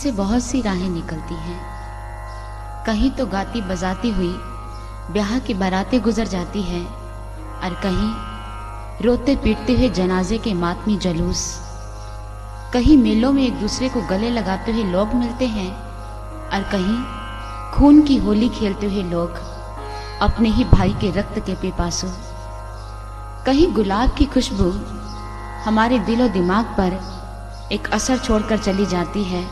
से बहुत सी राहें निकलती हैं। कहीं तो गाती बजाती हुई ब्याह की बारातें गुजर जाती है, और कहीं रोते पीटते हुए जनाजे के मातमी जलूस। कहीं मेलों में एक दूसरे को गले लगाते हुए लोग मिलते हैं, और कहीं खून की होली खेलते हुए लोग, अपने ही भाई के रक्त के पिपासु। कहीं गुलाब की खुशबू हमारे दिलो दिमाग पर एक असर छोड़कर चली जाती है,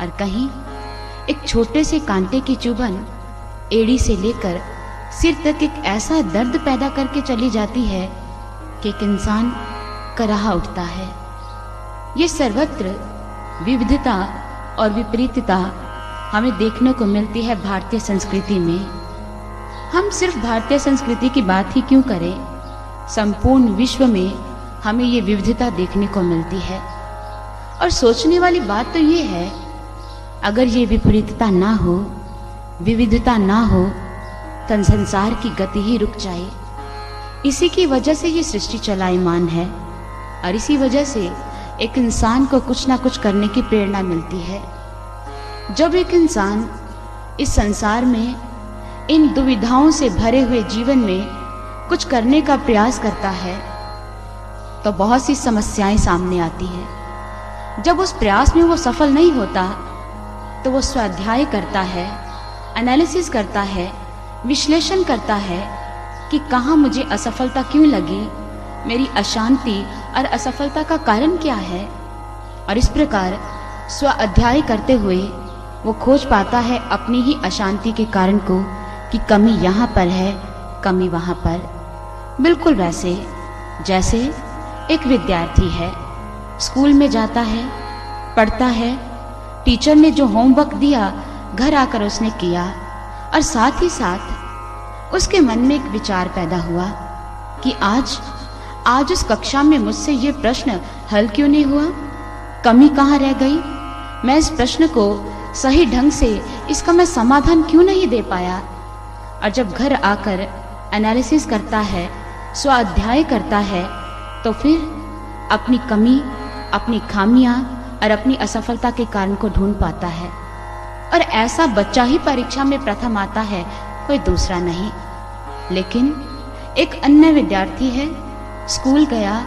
और कहीं एक छोटे से कांटे की चुभन एड़ी से लेकर सिर तक एक ऐसा दर्द पैदा करके चली जाती है कि एक इंसान कराह उठता है। ये सर्वत्र विविधता और विपरीतता हमें देखने को मिलती है भारतीय संस्कृति में। हम सिर्फ भारतीय संस्कृति की बात ही क्यों करें, संपूर्ण विश्व में हमें ये विविधता देखने को मिलती है। और सोचने वाली बात तो ये है, अगर ये विपरीतता ना हो, विविधता ना हो, तो संसार की गति ही रुक जाए। इसी की वजह से ये सृष्टि चलायमान है, और इसी वजह से एक इंसान को कुछ ना कुछ करने की प्रेरणा मिलती है। जब एक इंसान इस संसार में इन दुविधाओं से भरे हुए जीवन में कुछ करने का प्रयास करता है, तो बहुत सी समस्याएं सामने आती हैं। जब उस प्रयास में वो सफल नहीं होता, तो वो स्वाध्याय करता है, एनालिसिस करता है, विश्लेषण करता है कि कहाँ मुझे असफलता क्यों लगी, मेरी अशांति और असफलता का कारण क्या है। और इस प्रकार स्व अध्ययन करते हुए वो खोज पाता है अपनी ही अशांति के कारण को, कि कमी यहाँ पर है, कमी वहाँ पर। बिल्कुल वैसे जैसे एक विद्यार्थी है, स्कूल में जाता है, पढ़ता है, टीचर ने जो होमवर्क दिया घर आकर उसने किया, और साथ ही साथ उसके मन में एक विचार पैदा हुआ कि आज उस कक्षा में मुझसे ये प्रश्न हल क्यों नहीं हुआ, कमी कहाँ रह गई, मैं इस प्रश्न को सही ढंग से इसका मैं समाधान क्यों नहीं दे पाया। और जब घर आकर एनालिसिस करता है, स्वाध्याय करता है, तो फिर अपनी कमी, अपनी खामियां और अपनी असफलता के कारण को ढूंढ पाता है। और ऐसा बच्चा ही परीक्षा में प्रथम आता है, कोई दूसरा नहीं। लेकिन एक अन्य विद्यार्थी है, स्कूल गया,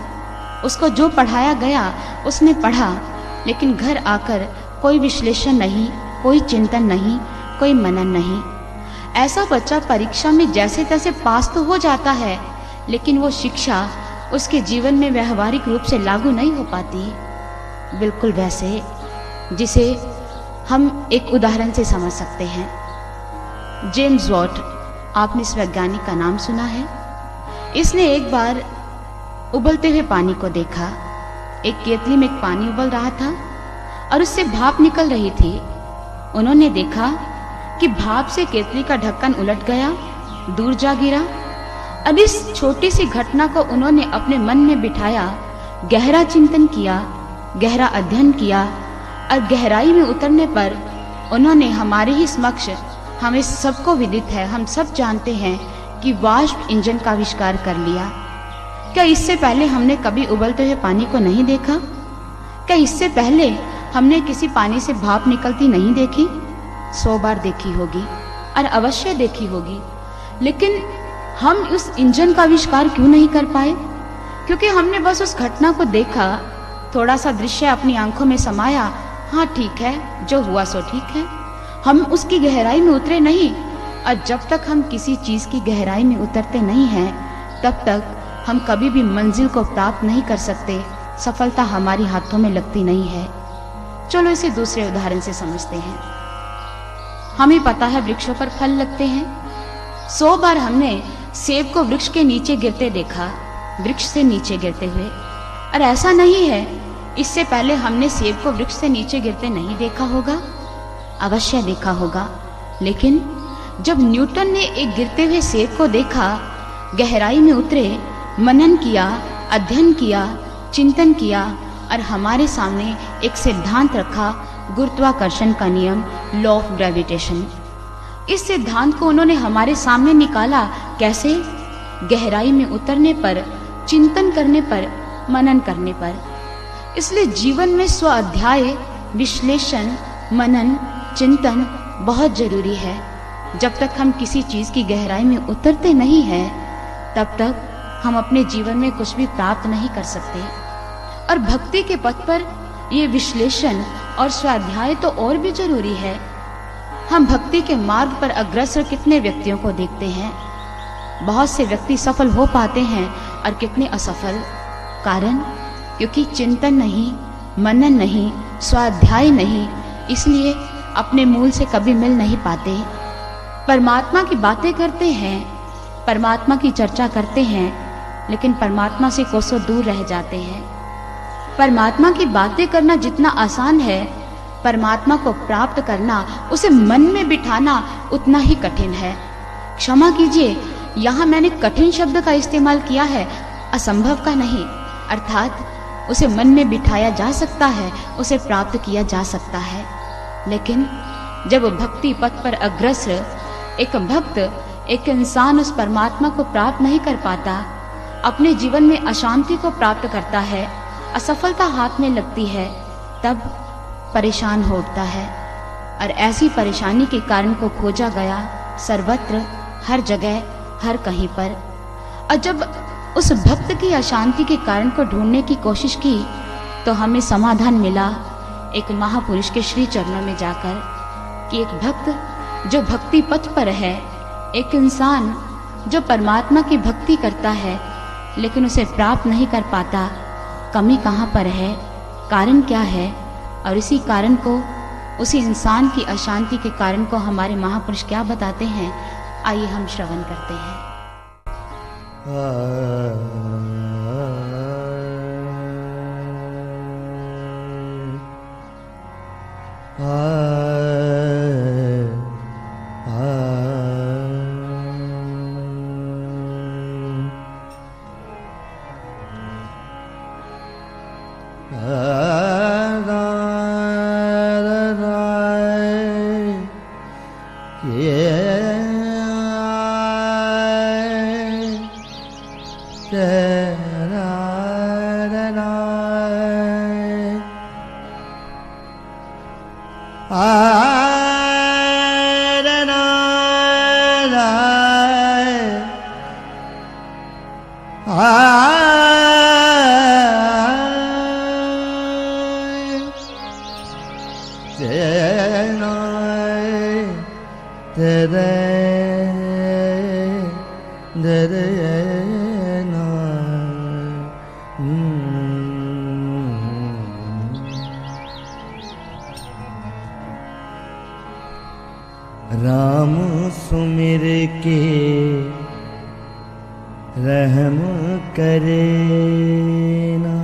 उसको जो पढ़ाया गया उसने पढ़ा, लेकिन घर आकर कोई विश्लेषण नहीं, कोई चिंतन नहीं, कोई मनन नहीं। ऐसा बच्चा परीक्षा में जैसे तैसे पास तो हो जाता है, लेकिन वो शिक्षा उसके जीवन में व्यवहारिक रूप से लागू नहीं हो पाती। बिल्कुल वैसे जिसे हम एक उदाहरण से समझ सकते हैं। जेम्स वॉट, आपने इस वैज्ञानिक का नाम सुना है। इसने एक बार उबलते हुए पानी को देखा। एक केतली में एक पानी उबल रहा था और उससे भाप निकल रही थी। उन्होंने देखा कि भाप से केतली का ढक्कन उलट गया, दूर जा गिरा। अब इस छोटी सी घटना को उन्होंने अपने मन में बिठाया, गहरा चिंतन किया, गहरा अध्ययन किया, और गहराई में उतरने पर उन्होंने हमारे ही समक्ष, हमें सबको विदित है, हम सब जानते हैं कि वाष्प इंजन का आविष्कार कर लिया। क्या इससे पहले हमने कभी उबलते हुए पानी को नहीं देखा? क्या इससे पहले हमने किसी पानी से भाप निकलती नहीं देखी? 100 बार देखी होगी और अवश्य देखी होगी। लेकिन हम उस इंजन का आविष्कार क्यों नहीं कर पाए? क्योंकि हमने बस उस घटना को देखा, थोड़ा सा दृश्य अपनी आंखों में समाया, हाँ ठीक है, जो हुआ सो ठीक है। हम उसकी गहराई में उतरे नहीं। और जब तक हम किसी चीज की गहराई में उतरते नहीं हैं, तब तक हम कभी भी मंजिल को प्राप्त नहीं कर सकते। सफलता हमारी हाथों में लगती नहीं है। चलो इसे दूसरे उदाहरण से समझते हैं। हमें पता है वृक्षों पर फल लगते हैं। 100 बार हमने सेब को वृक्ष के नीचे गिरते देखा, वृक्ष से नीचे गिरते हुए। और ऐसा नहीं है इससे पहले हमने सेब को वृक्ष से नीचे गिरते नहीं देखा होगा, अवश्य देखा होगा। लेकिन जब न्यूटन ने एक गिरते हुए सेब को देखा, गहराई में उतरे, मनन किया, अध्ययन किया, चिंतन किया, और हमारे सामने एक सिद्धांत रखा, गुरुत्वाकर्षण का नियम, लॉ ऑफ ग्रेविटेशन। इस सिद्धांत को उन्होंने हमारे सामने निकाला। कैसे? गहराई में उतरने पर, चिंतन करने पर, मनन करने पर। इसलिए जीवन में स्व अध्याय, विश्लेषण, मनन चिंतन बहुत जरूरी है। जब तक हम किसी चीज की गहराई में उतरते नहीं हैं, तब तक हम अपने जीवन में कुछ भी प्राप्त नहीं कर सकते। और भक्ति के पथ पर ये विश्लेषण और स्वाध्याय तो और भी जरूरी है। हम भक्ति के मार्ग पर अग्रसर कितने व्यक्तियों को देखते हैं। बहुत से व्यक्ति सफल हो पाते हैं और कितने असफल। कारण क्योंकि चिंतन नहीं, मनन नहीं, स्वाध्याय नहीं, इसलिए अपने मूल से कभी मिल नहीं पाते। परमात्मा की बातें करते हैं, परमात्मा की चर्चा करते हैं, लेकिन परमात्मा से कोसों दूर रह जाते हैं। परमात्मा की बातें करना जितना आसान है, परमात्मा को प्राप्त करना, उसे मन में बिठाना उतना ही कठिन है। क्षमा कीजिए, यहाँ मैंने कठिन शब्द का इस्तेमाल किया है, असंभव का नहीं। अर्थात उसे मन में बिठाया जा सकता है, उसे प्राप्त किया जा सकता है। लेकिन जब भक्ति पथ पर अग्रसर एक भक्त, एक इंसान उस परमात्मा को प्राप्त नहीं कर पाता, अपने जीवन में अशांति को प्राप्त करता है, असफलता हाथ में लगती है, तब परेशान हो उठता है। और ऐसी परेशानी के कारण को खोजा गया सर्वत्र, हर जगह, हर कहीं पर। और जब उस भक्त की अशांति के कारण को ढूंढने की कोशिश की, तो हमें समाधान मिला एक महापुरुष के श्री चरणों में जाकर, कि एक भक्त जो भक्ति पथ पर है, एक इंसान जो परमात्मा की भक्ति करता है लेकिन उसे प्राप्त नहीं कर पाता, कमी कहाँ पर है, कारण क्या है। और इसी कारण को, उसी इंसान की अशांति के कारण को हमारे महापुरुष क्या बताते हैं, आइए हम श्रवण करते हैं। राम सुमिर के रहम करे ना,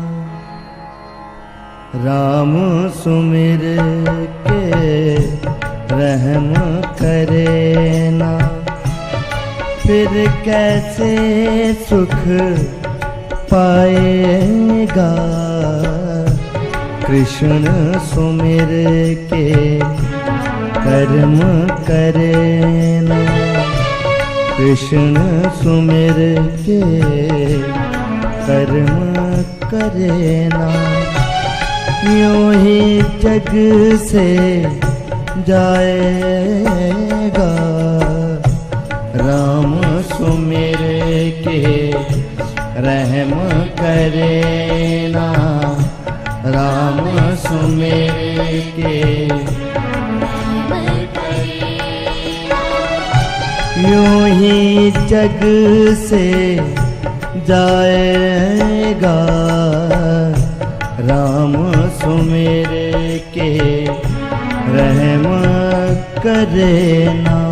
राम सुमिर के रहम करे ना, फिर कैसे सुख पाएगा। कृष्ण सुमिर के कर्म करे ना, कृष्ण सुमिर के कर्म करे ना, यूं ही जग से जाएगा। राम सुमिर के रहम करे ना, राम सुमिर के यूं ही जग से जाएगा। राम सुमिर के रहम करे ना।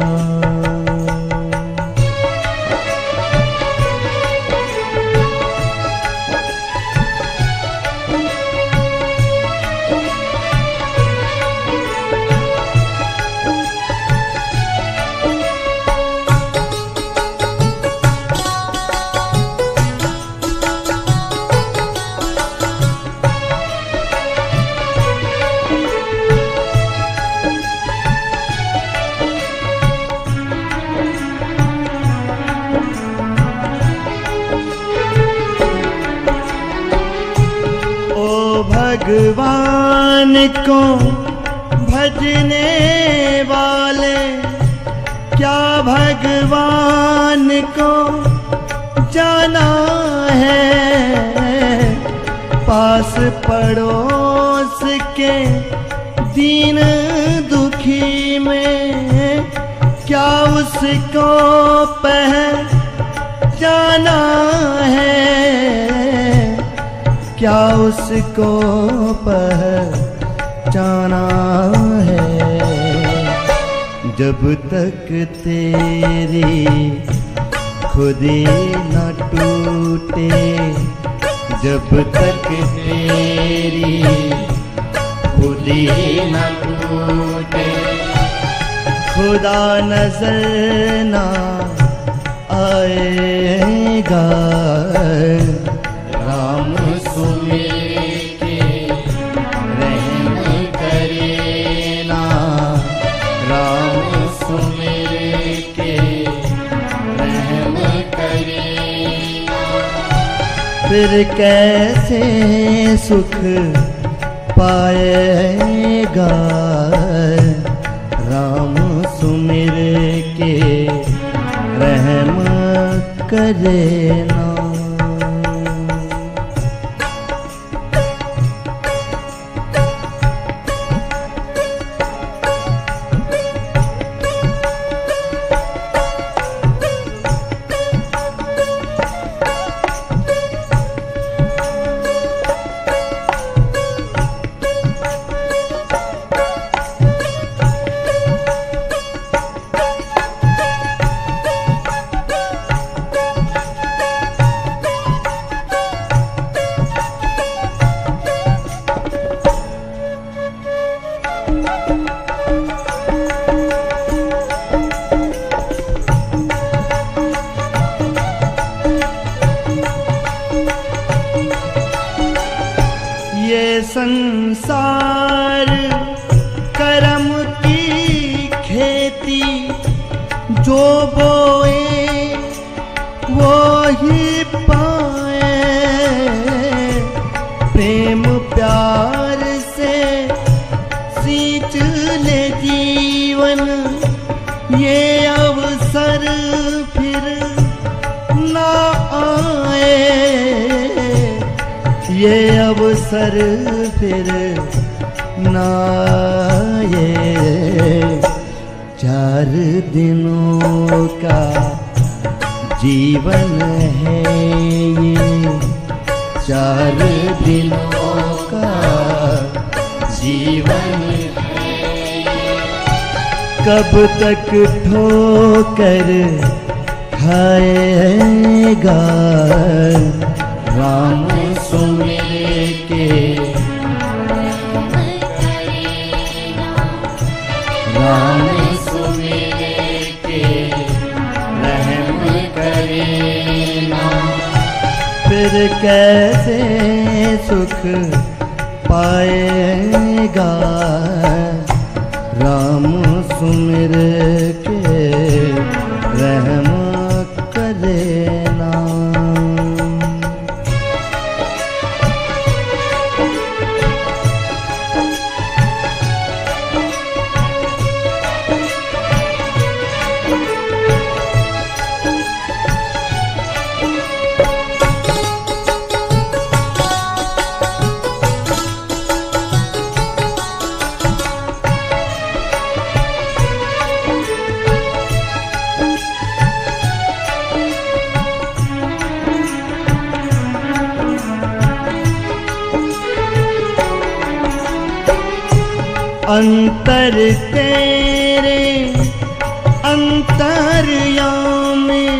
भगवान को भजने वाले क्या भगवान को जाना है। पास पड़ोस के दीन दुखी में क्या उसको पहचाना है, क्या उसको पहचाना है। जब तक तेरी खुदी न टूटे, जब तक तेरी खुदी न टूटे, खुदा नजर ना आएगा। राम सुमिर के रहम करे ना, राम सुमिर के रहम करे ना। फिर कैसे सुख पाएगा, राम सुमिर के रहम करे ना। संसार करम की खेती, जो बोए वो ही पाए। प्रेम प्यार से सींच ले जीवन, ये अवसर फिर ना आए, ये अवसर फिर ना आए। 4 दिनों का जीवन है ये, 4 दिनों का जीवन है। कब तक ठोकर खाएगा, राम सुमिर के राम सुमिर के रहम करे ना। फिर कैसे सुख पाएगा, राम सुमिर के रहम करे ना। अंतर तेरे अंतर्यामी में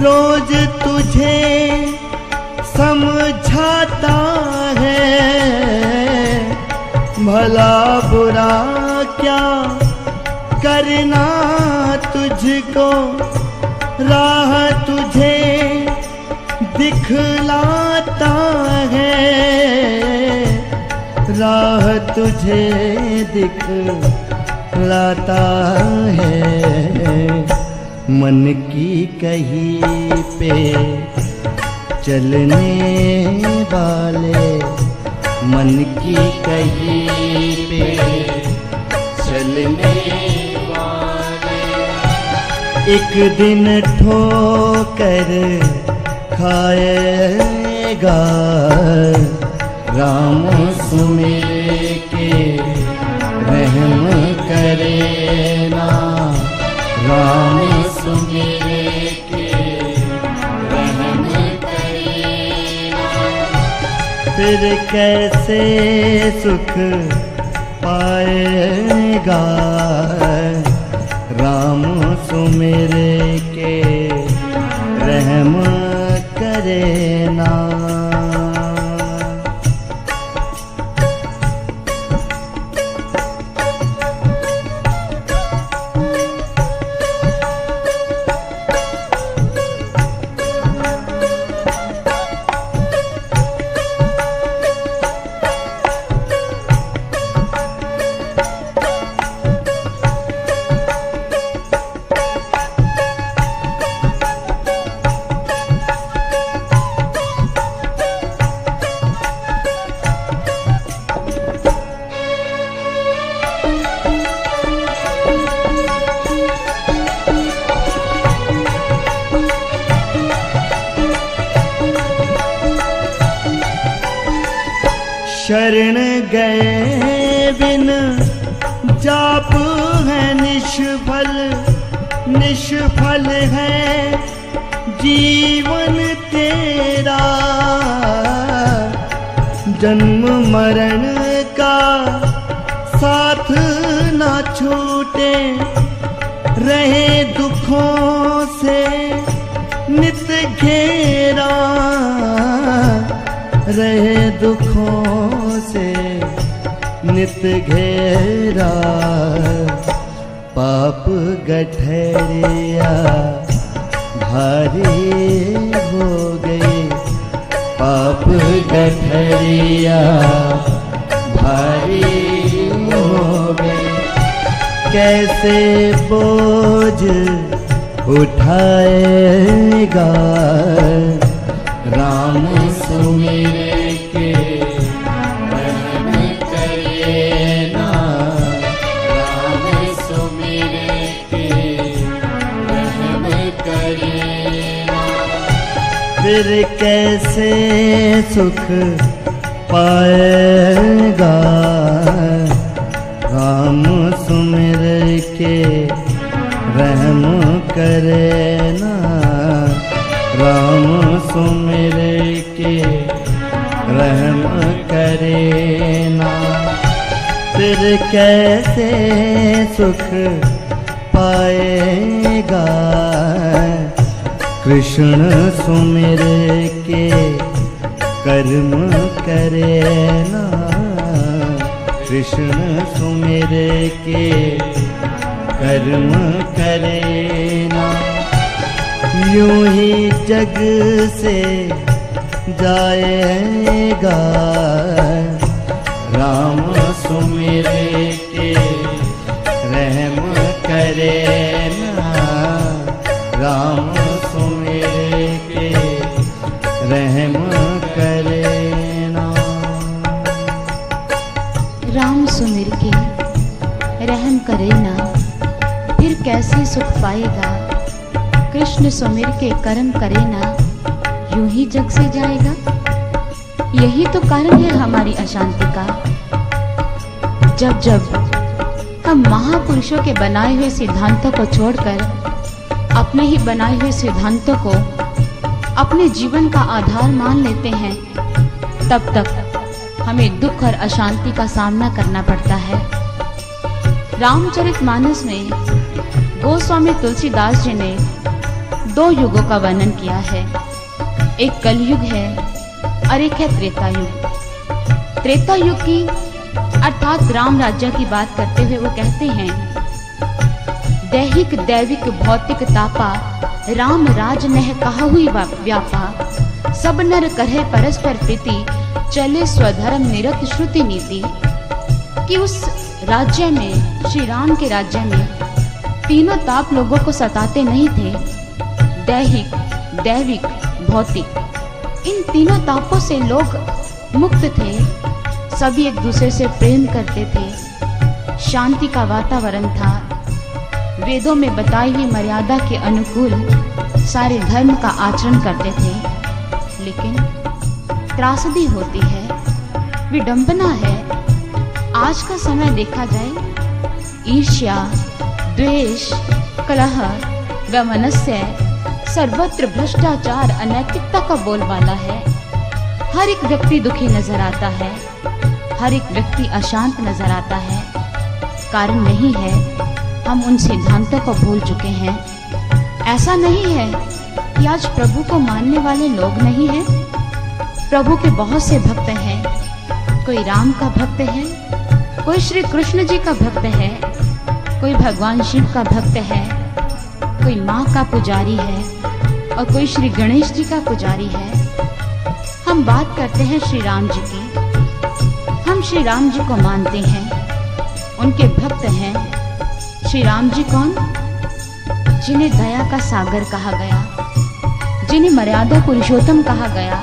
रोज तुझे समझाता है। भला बुरा क्या करना तुझको, राह तुझे दिखलाता है, राह तुझे दिखलाता है। मन की कहीं पे चलने वाले, मन की कहीं पे चलने वाले। एक दिन ठोकर खाएगा राम सुमिर के रहम करे ना, राम सुमिर के रहम करे ना। फिर कैसे सुख पाएगा राम सुमिर के रहम करे ना। शरण गए बिन जाप है निष्फल, निष्फल है जीवन तेरा। जन्म मरण का साथ ना छूटे, रहे दुखों से नित घेरा, रहे दुखों से नित घेरा। पाप गठरिया भारी हो गई, पाप गठरिया भारी हो गई। कैसे बोझ उठाएगा राम सुमिर के रहम करे ना, राम सुमिर के रहम करे ना। फिर कैसे सुख पाएगा राम सुमिर के रहम करे ना, राम सुमिर के रहम करे ना। फिर कैसे सुख पाएगा कृष्ण सुमिर के कर्म करे ना, कृष्ण सुमिर के कर्म करे ना। यूं ही जग से जाएगा राम सुमिर के रहम करे ना, राम सुमिर के रहम करे ना। राम सुमिर के रहम करे ना, फिर कैसे सुख पाएगा कृष्ण सुमिर के कर्म करे ना, यूं ही जग से जाएगा। यही तो कारण है हमारी अशांति का। जब जब हम महापुरुषों के बनाए हुए सिद्धांतों को छोड़कर अपने ही बनाए हुए सिद्धांतों को अपने जीवन का आधार मान लेते हैं, तब तक हमें दुख और अशांति का सामना करना पड़ता है। रामचरितमानस में गोस्वामी तुलसीदास जी ने 2 युगों का वर्णन किया है। एक कलयुग है और एक है त्रेता युग। त्रेता युग की अर्थात राम राज्य की बात करते हुए वो कहते हैं, दैहिक दैविक भौतिक तापा राम राज नह कहा हुई व्यापा, सब नर करहे परस्पर प्रीति, चले स्वधर्म निरत श्रुति नीति। कि उस राज्य में, श्री राम के राज्य में तीनों ताप लोगों को सताते नहीं थे। दैहिक दैविक भौतिक, इन तीनों तापों से लोग मुक्त थे। सभी एक दूसरे से प्रेम करते थे, शांति का वातावरण था। वेदों में बताई हुई मर्यादा के अनुकूल सारे धर्म का आचरण करते थे, लेकिन त्रासदी होती है, विडंबना है। आज का समय देखा जाए, ईर्ष्या, द्वेष, कलह, वैमनस्य, सर्वत्र भ्रष्टाचार, अनैतिकता का बोलबाला है। हर एक व्यक्ति दुखी नजर आता है, हर एक व्यक्ति अशांत नजर आता है। कारण यही है, हम उन सिद्धांतों को भूल चुके हैं। ऐसा नहीं है कि आज प्रभु को मानने वाले लोग नहीं हैं। प्रभु के बहुत से भक्त हैं। कोई राम का भक्त है, कोई श्री कृष्ण जी का भक्त है, कोई भगवान शिव का भक्त है, कोई माँ का पुजारी है और कोई श्री गणेश जी का पुजारी है। हम बात करते हैं श्री राम जी की। हम श्री राम जी को मानते हैं, उनके भक्त हैं। श्री राम जी कौन? जिन्हें दया का सागर कहा गया, जिन्हें मर्यादा पुरुषोत्तम कहा गया,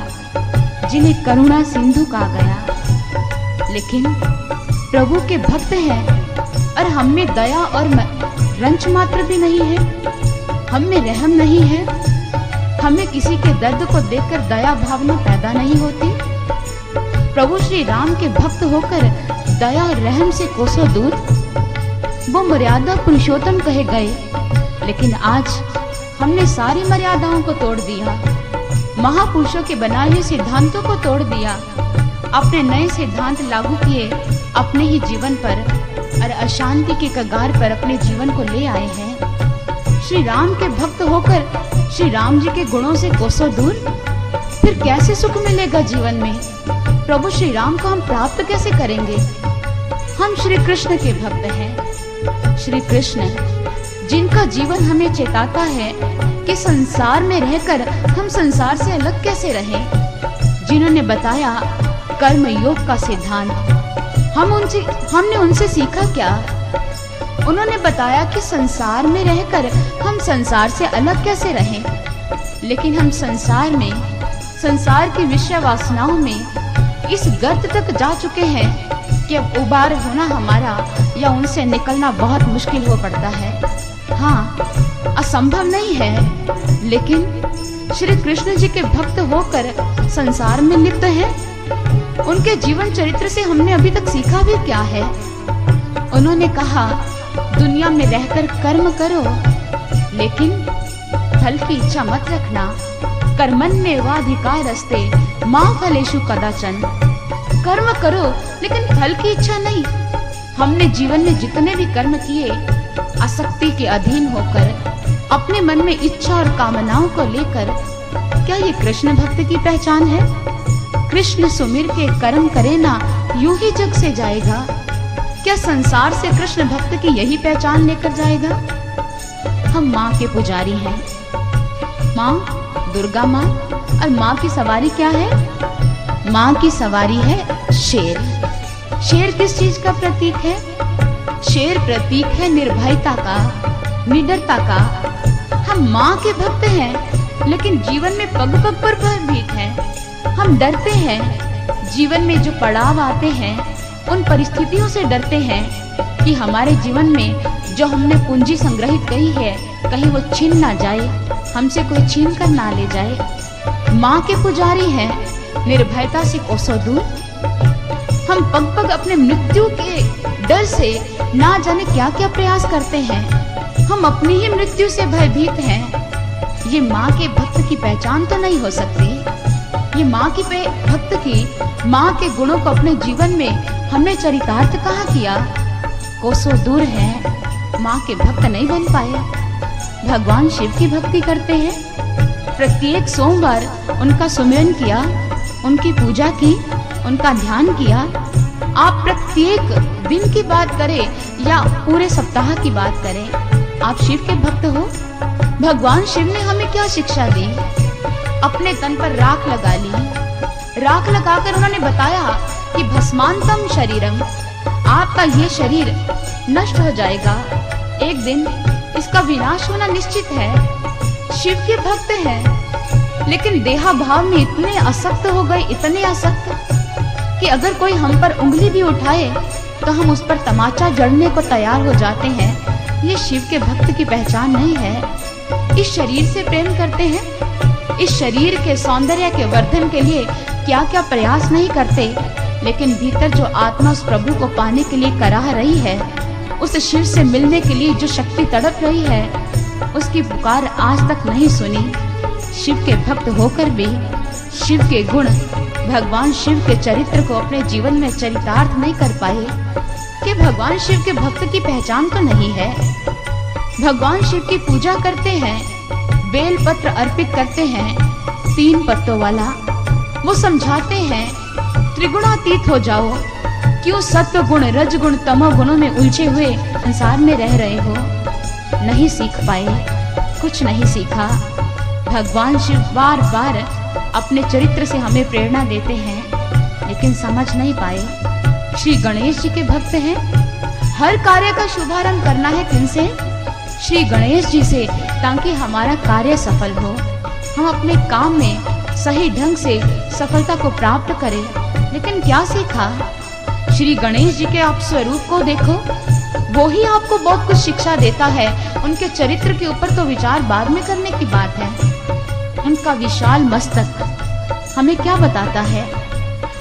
जिन्हें करुणा सिंधु कहा गया। लेकिन प्रभु के भक्त हैं और हम में दया और रंच मात्र भी नहीं है, हम में रहम नहीं है, हमें किसी के दर्द को देखकर दया भावना पैदा नहीं होती। प्रभु श्री राम के भक्त होकर दया और रहम से कोसों दूर। वो मर्यादा पुरुषोत्तम कहे गए, लेकिन आज हमने सारी मर्यादाओं को तोड़ दिया, महापुरुषों के बनाए हुए सिद्धांतों को तोड़ दिया, अपने नए सिद्धांत लागू किए अपने ही जीवन पर और अशांति के कगार पर अपने जीवन को ले आए हैं। श्री राम के भक्त होकर श्री राम जी के गुणों से कोसों दूर, फिर कैसे सुख मिलेगा जीवन में? प्रभु श्री राम को हम प्राप्त कैसे करेंगे? हम श्री कृष्ण के भक्त हैं। श्री कृष्ण जिनका जीवन हमें चेताता है कि संसार में रहकर हम संसार से अलग कैसे रहें, जिन्होंने बताया कर्म योग का सिद्धांत। हमने उनसे सीखा क्या? उन्होंने बताया कि संसार में रहकर हम संसार से अलग कैसे रहें, लेकिन हम संसार की विषय वासनाओं में इस गर्त तक जा चुके हैं कि अब उबार होना हमारा या उनसे निकलना बहुत मुश्किल हो पड़ता है। हाँ, असंभव नहीं है, लेकिन श्री कृष्ण जी के भक्त होकर संसार में लिप्त हैं। उनके जीवन चरित्र से हमने अभी तक सीखा भी क्या है? उन्होंने कहा, दुनिया में रहकर कर्म करो, लेकिन फल की इच्छा मत रखना। कर्मण्येवाधिकारस्ते मा फलेषु कदाचन। कर्म करो लेकिन फल की इच्छा नहीं। हमने जीवन में जितने भी कर्म किए, आसक्ति के अधीन होकर, अपने मन में इच्छा और कामनाओं को लेकर, क्या ये कृष्ण भक्त की पहचान है? कृष्ण सुमिर के कर्म करे ना, यूं ही जग से जाएगा। क्या संसार से कृष्ण भक्त की यही पहचान लेकर जाएगा? हम माँ के पुजारी हैं, माँ दुर्गा माँ, और माँ की सवारी क्या है? माँ की सवारी है शेर। शेर किस चीज का प्रतीक है? शेर प्रतीक है निर्भयता का, निडरता का। हम माँ के भक्त हैं, लेकिन जीवन में पग पग पर भयभीत हैं। हम डरते हैं, जीवन में जो पड़ाव आते हैं उन परिस्थितियों से डरते हैं कि हमारे जीवन में जो हमने पूंजी संग्रहित करी है कहीं वो छीन ना जाए, हमसे कोई छीन कर ना ले जाए। माँ के पुजारी हैं, निर्भयता से कोसों दूर। हम पग पग अपने मृत्यु के डर से ना जाने क्या क्या प्रयास करते हैं। हम अपनी ही मृत्यु से भयभीत हैं। ये माँ के भक्त की पहचान तो नहीं हो सकती। ये माँ की भक्त की, माँ के गुणों को अपने जीवन में हमने चरितार्थ कहाँ किया? कोसों दूर है, माँ के भक्त नहीं बन पाए। भगवान शिव की भक्ति करते हैं, प्रत्येक सोमवार उनका सुमिरन किया, उनकी पूजा की, उनका ध्यान किया। आप प्रत्येक दिन की बात करें या पूरे सप्ताह की बात करें, आप शिव के भक्त हो। भगवान शिव ने हमें क्या शिक्षा दी? अपने तन पर राख लगा ली। राख लगाकर उन्होंने बताया कि भस्मांतम शरीरम, आपका ये शरीर नष्ट हो जाएगा, एक दिन इसका विनाश होना निश्चित है। शिव के भक्त हैं, लेकिन देहा भाव में इतने आसक्त हो गए, इतने आसक्त कि अगर कोई हम पर उंगली भी उठाए तो हम उस पर तमाचा जड़ने को तैयार हो जाते हैं। ये शिव के भक्त की पहचान नहीं है। इस शरीर से प्रेम करते हैं, इस शरीर के सौंदर्य के वर्धन के लिए क्या क्या प्रयास नहीं करते, लेकिन भीतर जो आत्मा उस प्रभु को पाने के लिए कराह रही है, उस शिव से मिलने के लिए जो शक्ति तड़प रही है, उसकी पुकार आज तक नहीं सुनी। शिव के भक्त होकर भी शिव के गुण, भगवान शिव के चरित्र को अपने जीवन में चरितार्थ नहीं कर पाए कि भगवान शिव के भक्त की पहचान तो नहीं है। भगवान शिव की पूजा करते हैं, बेल पत्र अर्पित करते हैं 3 पत्तों वाला। वो समझाते हैं त्रिगुणातीत हो जाओ, क्यों सत्व गुण, रज गुण, तमो गुणों में उलझे हुए संसार में रह रहे हो। नहीं सीख पाए, कुछ नहीं सीखा। भगवान शिव बार बार अपने चरित्र से हमें प्रेरणा देते हैं, लेकिन समझ नहीं पाए। श्री गणेश जी के भक्त हैं। हर कार्य का शुभारंभ करना है किनसे? श्री गणेश जी से, ताकि हमारा कार्य सफल हो, हम अपने काम में सही ढंग से सफलता को प्राप्त करें। लेकिन क्या सीखा? श्री गणेश जी के आप स्वरूप को देखो, वो ही आपको बहुत कुछ शिक्षा देता है। उनके चरित्र के ऊपर तो विचार बाद में करने की बात है। उनका विशाल मस्तक हमें क्या बताता है?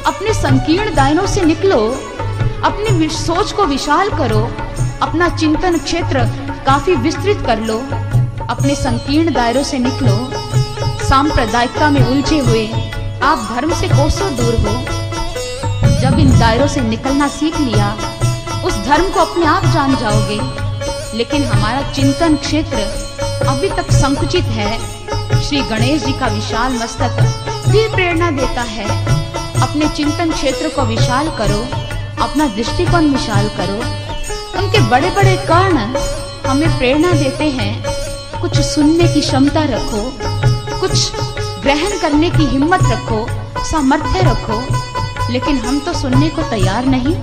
अपने संकीर्ण दायरों से निकलो, अपनी सोच को विशाल करो, अपना चिंतन क्षेत्र काफी विस्तृत कर लो। अपने संकीर्ण दायरों से निकलो, सांप्रदायिकता में उलझे हुए आप धर्म से कोसों दूर हो। जब इन दायरों से निकलना सीख लिया, उस धर्म को अपने आप जान जाओगे। लेकिन हमारा चिंतन क्षेत्र अभी तक संकुचित है। श्री गणेश जी का विशाल मस्तक भी प्रेरणा देता है, अपने चिंतन क्षेत्र को विशाल करो, अपना दृष्टिकोण विशाल करो। उनके बड़े बड़े कर्ण हमें प्रेरणा देते हैं, कुछ सुनने की क्षमता रखो, कुछ ग्रहण करने की हिम्मत रखो, सामर्थ्य रखो। लेकिन हम तो सुनने को तैयार नहीं।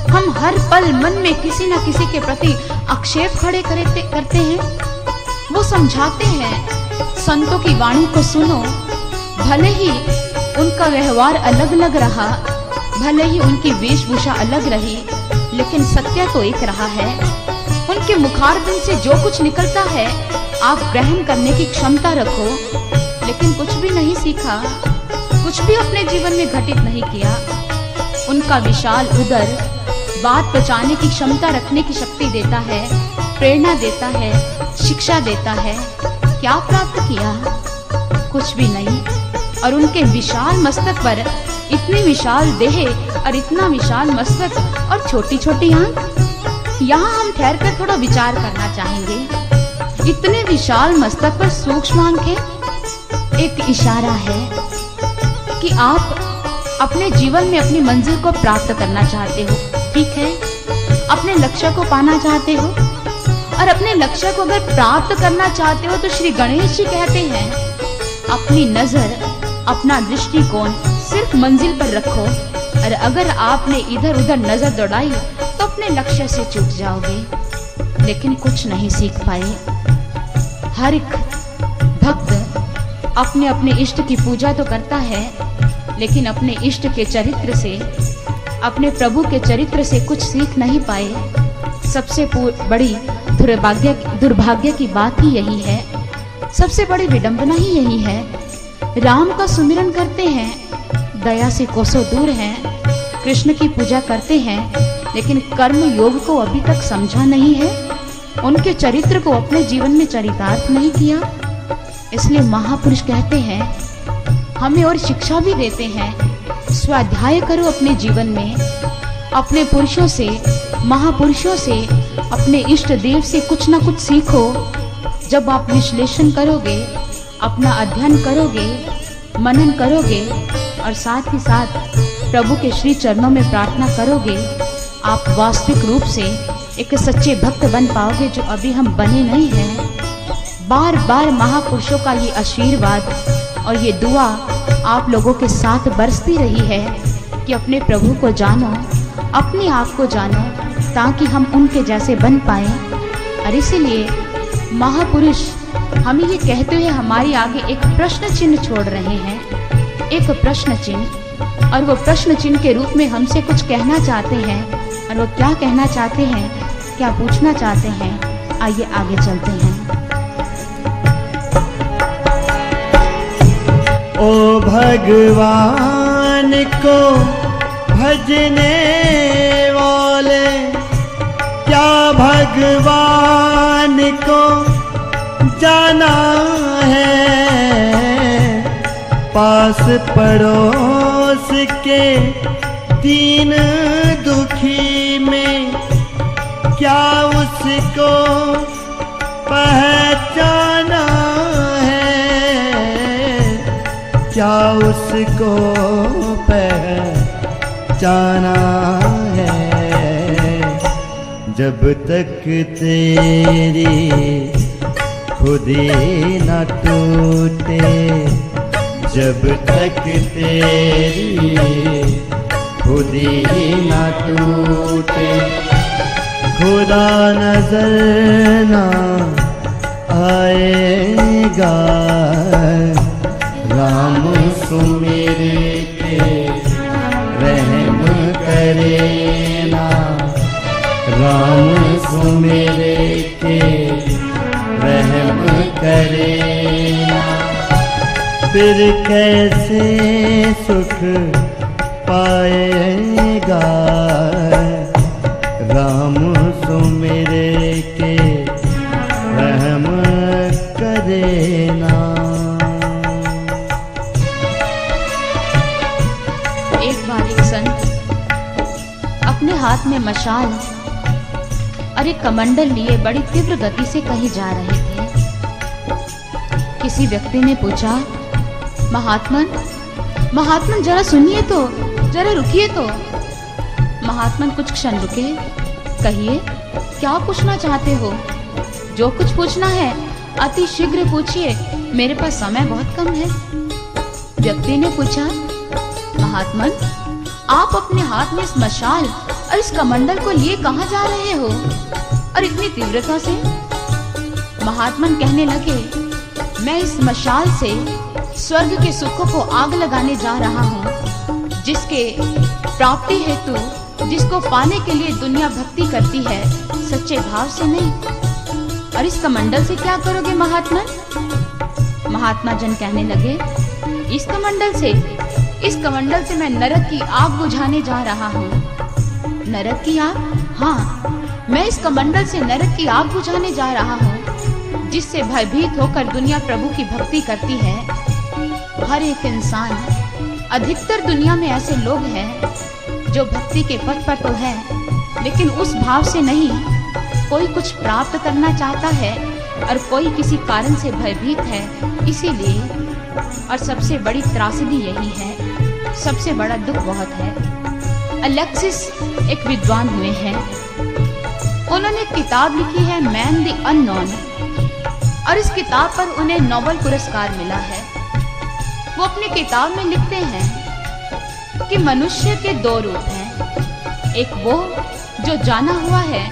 हम हर पल मन में किसी न किसी के प्रति आक्षेप खड़े करते हैं। वो समझाते हैं संतों की वाणी को सुनो, भले ही उनका व्यवहार अलग अलग रहा, भले ही उनकी वेशभूषा अलग रही, लेकिन सत्य तो एक रहा है। उनके मुखारबिंद से जो कुछ निकलता है आप ग्रहण करने की क्षमता रखो। लेकिन कुछ भी नहीं सीखा, कुछ भी अपने जीवन में घटित नहीं किया। उनका विशाल उदर बात पचाने की क्षमता रखने की शक्ति देता है, प्रेरणा देता है, शिक्षा देता है। क्या प्राप्त किया? कुछ भी नहीं। और उनके विशाल मस्तक पर इतनी विशाल देह और इतना विशाल मस्तक और छोटी छोटी आंख। यहाँ हम ठहर कर थोड़ा विचार करना चाहेंगे। इतने विशाल मस्तक पर सूक्ष्म आंखें एक इशारा है कि आप अपने जीवन में अपनी मंजिल को प्राप्त करना चाहते हो, ठीक है? अपने लक्ष्य को पाना चाहते हो, और अपने लक्ष्य को अगर प्राप्त करना चाहते हो तो श्री गणेश जी कहते हैं अपनी नजर, अपना दृष्टिकोण सिर्फ मंजिल पर रखो। और अगर आपने इधर उधर नजर दौड़ाई तो अपने लक्ष्य से चूक जाओगे। लेकिन कुछ नहीं सीख पाए। हर एक भक्त अपने अपने इष्ट की पूजा तो करता है, लेकिन अपने इष्ट के चरित्र से, अपने प्रभु के चरित्र से कुछ सीख नहीं पाए। सबसे बड़ी दुर्भाग्य की बात ही यही है, सबसे बड़ी विडंबना ही यही है। राम का सुमिरन करते हैं, दया से कोसों दूर हैं, कृष्ण की पूजा करते हैं, लेकिन कर्म योग को अभी तक समझा नहीं है, उनके चरित्र को अपने जीवन में चरितार्थ नहीं किया। इसलिए महापुरुष कहते हैं, हमें और शिक्षा भी देते हैं, स्वाध्याय करो अपने जीवन में, अपने पुरुषों से, महापुरुषों से, अपने इष्ट देव से कुछ ना कुछ सीखो। जब आप विश्लेषण करोगे, अपना अध्ययन करोगे, मनन करोगे और साथ ही साथ प्रभु के श्री चरणों में प्रार्थना करोगे, आप वास्तविक रूप से एक सच्चे भक्त बन पाओगे, जो अभी हम बने नहीं हैं। बार बार महापुरुषों का ये आशीर्वाद और ये दुआ आप लोगों के साथ बरसती रही है कि अपने प्रभु को जानो, अपने आप को जानो, ताकि हम उनके जैसे बन पाए। और इसीलिए महापुरुष हमें ये कहते हुए हमारे आगे एक प्रश्न चिन्ह छोड़ रहे हैं, एक प्रश्न चिन्ह। और वो प्रश्न चिन्ह के रूप में हमसे कुछ कहना चाहते हैं और वो क्या कहना चाहते हैं, क्या पूछना चाहते हैं, आइए आगे चलते हैं। ओ भगवान को भजने वाले, क्या भगवान को जाना है? पास पड़ोस के दीन दुखी में क्या उसको पहचाना है? क्या उसको पहचाना है? जब तक तेरी खुदी न टूटे, जब तक तेरी खुदी न टूटे, खुदा नजर न आएगा। राम सुमिर के रहम करे ना, राम सुमिर के रहम करे ना, फिर कैसे सुख पाएगा? राम सुमिर के रहम करे ना। एक बार एक संत अपने हाथ में मशाल और एक कमंडल लिए बड़ी तीव्र गति से कहीं जा रहे थे। किसी व्यक्ति ने पूछा, महात्मन महात्मन जरा सुनिए तो, जरा रुकिए तो। महात्मन कुछ क्षण रुके। कहिए, क्या पूछना चाहते हो? जो कुछ पूछना है अति शीघ्र पूछिए, मेरे पास समय बहुत कम है। व्यक्ति ने पूछा, महात्मन आप अपने हाथ में इस मशाल और इस कमंडल को लिए कहाँ जा रहे हो और इतनी तीव्रता से? महात्मन कहने लगे, मैं इस मशाल से स्वर्ग के सुखों को आग लगाने जा रहा हूँ, जिसके प्राप्ति हेतु, जिसको पाने के लिए दुनिया भक्ति करती है, सच्चे भाव से नहीं। और इस कमंडल से क्या करोगे महात्मन? महात्मा जन कहने लगे, इस कमंडल से मैं नरक की आग बुझाने जा रहा हूँ। नरक की आग? हाँ, मैं इस कमंडल से नरक की आग बुझाने जा रहा हूँ, जिससे भयभीत होकर दुनिया प्रभु की भक्ति करती है। हर एक इंसान, अधिकतर दुनिया में ऐसे लोग हैं जो भक्ति के पथ पर तो है, लेकिन उस भाव से नहीं। कोई कुछ प्राप्त करना चाहता है और कोई किसी कारण से भयभीत है, इसीलिए। और सबसे बड़ी त्रासदी यही है, सबसे बड़ा दुख बहुत है। अलेक्सिस एक विद्वान हुए हैं। उन्होंने एक किताब लिखी है, मैन द अननोन, और इस किताब पर उन्हें नोबेल पुरस्कार मिला है। वो अपनी किताब में लिखते हैं कि मनुष्य के दो रूप हैं, एक वो जो जाना हुआ है,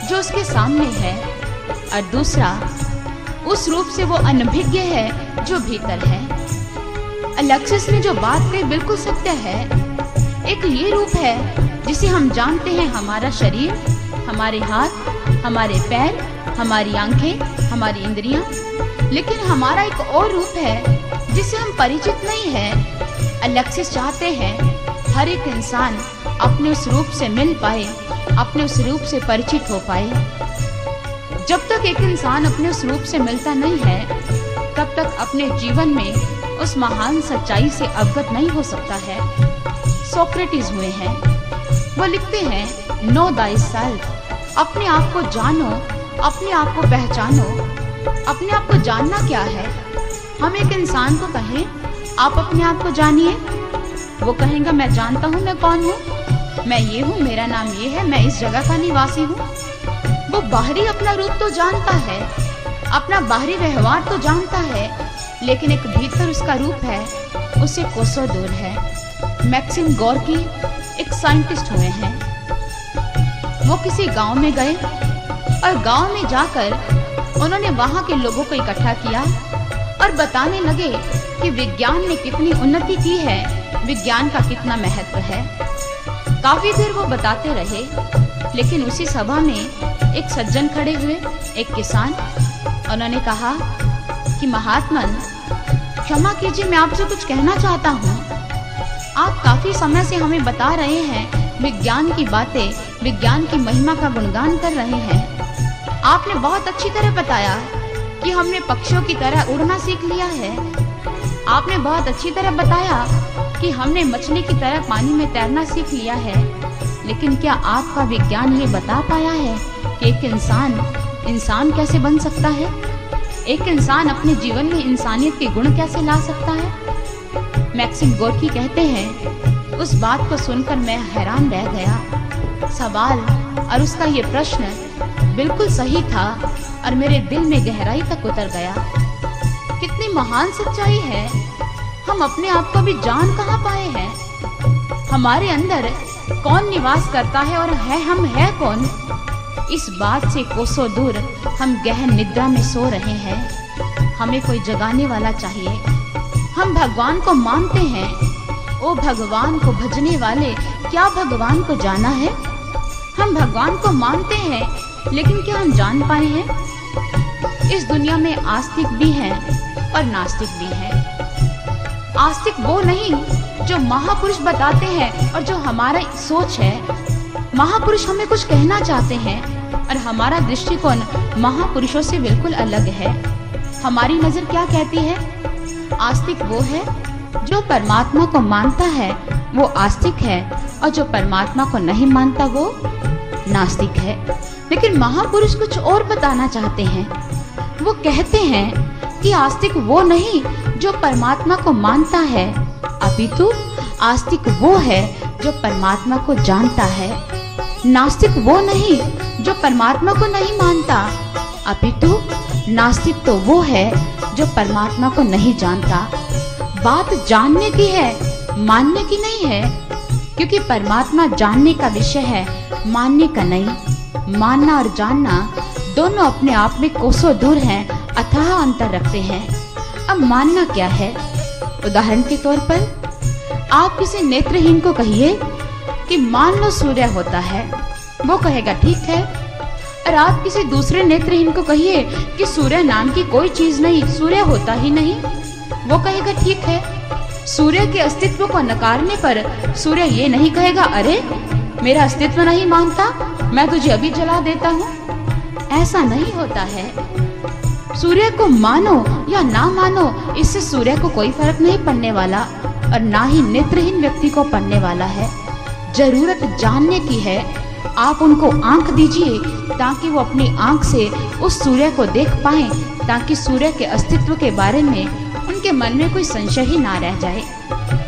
जो उसके सामने है, और दूसरा उस रूप से वो अनभिज्ञ है, जो भीतर है। अलेक्सिस ने जो बात कही बिल्कुल सत्य है। एक ये रूप है जिसे हम जानते हैं, हमारा शरीर, हमारे हाथ, हमारे पैर, हमारी आंखें, हमारी इंद्रियां। लेकिन हमारा एक और रूप है जिससे हम परिचित नहीं है। अलेक्सिस चाहते हैं हर एक इंसान अपने उस रूप से मिल पाए, अपने उस रूप से परिचित हो पाए। जब तक एक इंसान अपने उस रूप से मिलता नहीं है, तब तक अपने जीवन में उस महान सच्चाई से अवगत नहीं हो सकता है। सोक्रेटिस हुए हैं, वो लिखते हैं, नो thyself, अपने आप को जानो, अपने आप को पहचानो। अपने आप को जानना क्या है? हम एक इंसान को कहें, आप अपने आप को जानिए, वो कहेगा, मैं जानता हूँ मैं कौन हूँ, मैं ये हूँ, मेरा नाम ये है, मैं इस जगह का निवासी हूँ। वो बाहरी अपना रूप तो जानता है, अपना बाहरी व्यवहार तो जानता है, लेकिन एक भीतर उसका रूप है, उससे कोसों दूर है। मैक्सिम गोर्की एक साइंटिस्ट हुए हैं। वो किसी गांव में गए और गांव में जाकर उन्होंने वहां के लोगों को इकट्ठा किया और बताने लगे कि विज्ञान ने कितनी उन्नति की है, विज्ञान का कितना महत्व है। काफी देर वो बताते रहे, लेकिन उसी सभा में एक सज्जन खड़े हुए, एक किसान। उन्होंने कहा कि महात्मन, क्षमा कीजिए, मैं आपसे कुछ कहना चाहता हूँ। आप काफी समय से हमें बता रहे हैं विज्ञान की बातें, विज्ञान की महिमा का गुणगान कर रहे हैं। आपने बहुत अच्छी तरह बताया कि हमने पक्षियों की तरह उड़ना सीख लिया है। आपने बहुत अच्छी तरह बताया कि हमने मछली की तरह पानी में तैरना सीख लिया है। लेकिन क्या आपका विज्ञान ये बता पाया है कि एक इंसान कैसे बन सकता है? एक इंसान अपने जीवन में इंसानियत के गुण कैसे ला सकता है? मैक्सिम गोर्की कहते हैं, उस बात को सुनकर मैं हैरान रह गया। सवाल और उसका ये प्रश्न बिल्कुल सही था और मेरे दिल में गहराई तक उतर गया। कितनी महान सच्चाई है, हम अपने आप को भी जान कहाँ पाए हैं? हमारे अंदर कौन निवास करता है और हम है कौन? इस बात से कोसों दूर हम गहन निद्रा में सो रहे हैं। हमें कोई जगाने वाला चाहिए। हम भगवान को मानते हैं। ओ भगवान को भजने वाले, क्या भगवान को जाना है? हम भगवान को मानते हैं, लेकिन क्या हम जान पाए हैं? इस दुनिया में आस्तिक भी हैं और नास्तिक भी हैं। आस्तिक वो नहीं जो महापुरुष बताते हैं और जो हमारा सोच है। महापुरुष हमें कुछ कहना चाहते हैं और हमारा दृष्टिकोण महापुरुषों से बिल्कुल अलग है। हमारी नजर क्या कहती है? आस्तिक वो है जो परमात्मा को मानता है, वो आस्तिक है, और जो परमात्मा को नहीं मानता वो नास्तिक है। लेकिन महापुरुष कुछ और बताना चाहते हैं। वो कहते हैं कि आस्तिक वो नहीं जो परमात्मा को मानता है, अपितु आस्तिक वो है जो परमात्मा को जानता है। नास्तिक वो नहीं जो परमात्मा को नहीं मानता, अपितु नास्तिक तो वो है जो परमात्मा को नहीं जानता। बात जानने की है, मानने की नहीं है, क्योंकि परमात्मा जानने का विषय है, मानने का नहीं। मानना और जानना दोनों अपने आप में कोसों दूर हैं, अथाह अंतर रखते हैं। अब मानना क्या है? उदाहरण के तौर पर आप किसी नेत्रहीन को कहिए कि मान लो सूर्य होता है, वो कहेगा ठीक है। और आप किसी दूसरे नेत्रहीन को कहिए कि सूर्य नाम की कोई चीज नहीं, सूर्य होता ही नहीं, वो कहेगा ठीक है। सूर्य के अस्तित्व को नकारने पर सूर्य ये नहीं कहेगा, अरे मेरा अस्तित्व नहीं मानता, मैं तुझे अभी जला देता हूँ। ऐसा नहीं होता है। सूर्य को मानो या ना मानो, इससे सूर्य को कोई फर्क नहीं पड़ने वाला और ना ही नेत्रहीन व्यक्ति को पड़ने वाला है। जरूरत जानने की है। आप उनको आंख दीजिए ताकि वो अपनी आंख से उस सूर्य को देख पाएं, ताकि सूर्य के अस्तित्व के बारे में उनके मन में कोई संशय ही ना रह जाए।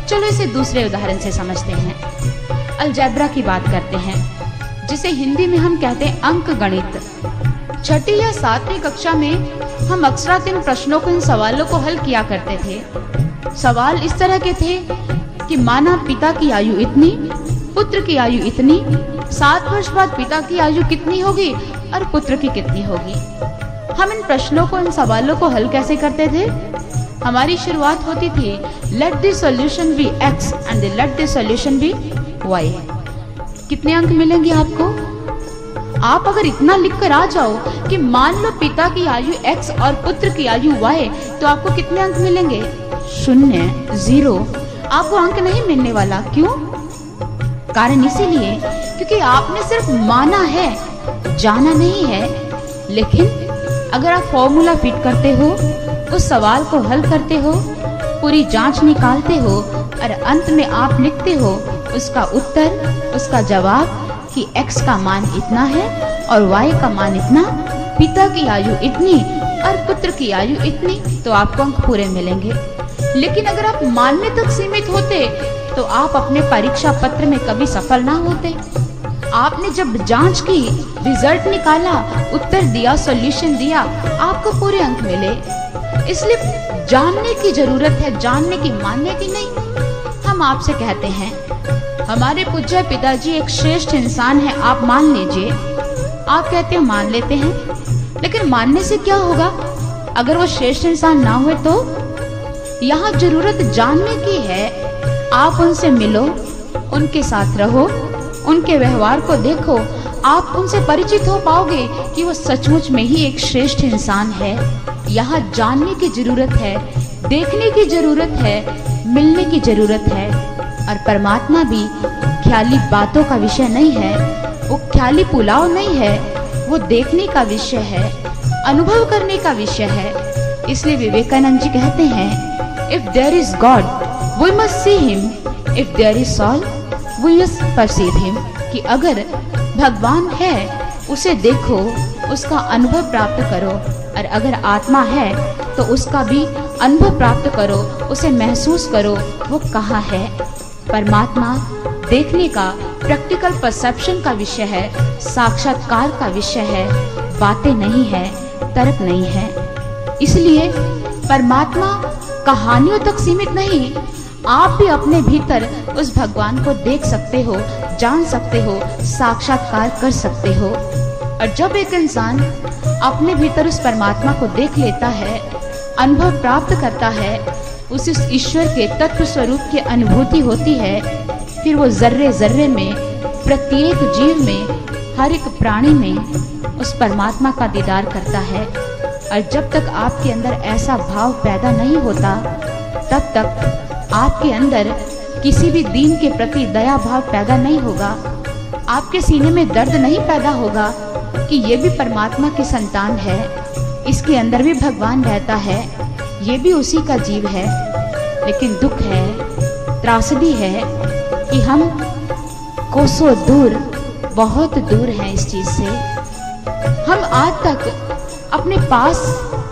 चलो इसे दूसरे उदाहरण से समझते हैं। अलजेब्रा की बात करते हैं, जिसे हिंदी में हम कहते हैं अंक गणित। छठी या 7वीं कक्षा में हम अक्सर इन प्रश्नों को, इन सवालों को हल किया करते थे। सवाल इस तरह के थे कि माना पिता की आयु इतनी, पुत्र की आयु इतनी, 7 वर्ष बाद पिता की आयु कितनी होगी और पुत्र की कितनी होगी। हम इन प्रश्नों को, इन सवालों को हल कैसे करते थे? हमारी शुरुआत होती थी, let the solution be x and let the solution be y। कितने अंक मिलेंगे आपको? आप अगर इतना लिख कर आ जाओ कि मान लो पिता की आयु x और पुत्र की आयु y, तो आपको कितने अंक मिलेंगे? 0, 0। आपको अंक नहीं मिलने वाला। क्यों? कारण इसीलिए क्योंकि आपने सिर्फ माना है, जाना नहीं है। लेकिन अगर आप फॉर्मूला फिट करते हो, उस सवाल को हल करते हो, पूरी जांच निकालते हो और अंत में आप लिखते हो उसका उत्तर, उसका जवाब कि x का मान इतना है और y का मान इतना, पिता की आयु इतनी और पुत्र की आयु इतनी, तो आपको अंक पूरे मिलेंगे। लेकिन अगर आप मानने तक सीमित होते तो आप अपने परीक्षा पत्र में कभी सफल ना होते। आपने जब जांच की, रिजल्ट निकाला, उत्तर दिया, सॉल्यूशन दिया, आपको पूरे अंक मिले। इसलिए जानने की जरूरत है, जानने की, मानने की नहीं। हम आपसे कहते हैं हमारे पूज्य पिताजी एक श्रेष्ठ इंसान है, आप मान लीजिए। आप कहते हैं मान लेते हैं, लेकिन मानने से क्या होगा? अगर वो श्रेष्ठ इंसान ना हुए तो? यहाँ जरूरत जानने की है। आप उनसे मिलो, उनके साथ रहो, उनके व्यवहार को देखो, आप उनसे परिचित हो पाओगे कि वो सचमुच में ही एक श्रेष्ठ इंसान है। यहाँ जानने की जरूरत है, देखने की जरूरत है, मिलने की जरूरत है। और परमात्मा भी ख्याली बातों का विषय नहीं है, वो ख्याली पुलाव नहीं है, वो देखने का विषय है, अनुभव करने का विषय है। इसलिए विवेकानंद जी कहते हैं, if there is God we must see him, if there is soul we must perceive him. कि अगर भगवान है उसे देखो, उसका अनुभव प्राप्त करो, और अगर आत्मा है तो उसका भी अनुभव प्राप्त करो, उसे महसूस करो वो कहाँ है। परमात्मा देखने का, प्रैक्टिकल परसेप्शन का विषय है, साक्षात्कार का विषय है, बातें नहीं है, तर्क नहीं है। इसलिए परमात्मा कहानियों तक सीमित नहीं, आप भी अपने भीतर उस भगवान को देख सकते हो, जान सकते हो, साक्षात्कार कर सकते हो। और जब एक इंसान अपने भीतर उस परमात्मा को देख लेता है, अनुभव प्राप्त करता है, उस ईश्वर के तत्व स्वरूप की अनुभूति होती है, फिर वो जर्रे जर्रे में, प्रत्येक जीव में, हर एक प्राणी में उस परमात्मा का दीदार करता है। और जब तक आपके अंदर ऐसा भाव पैदा नहीं होता, तब तक आपके अंदर किसी भी दीन के प्रति दया भाव पैदा नहीं होगा। आपके सीने में दर्द नहीं पैदा होगा कि ये भी परमात्मा की संतान है, इसके अंदर भी भगवान रहता है, ये भी उसी का जीव है। लेकिन दुख है, त्रासदी है कि हम कोसों दूर, बहुत दूर हैं इस चीज से। हम आज तक अपने पास,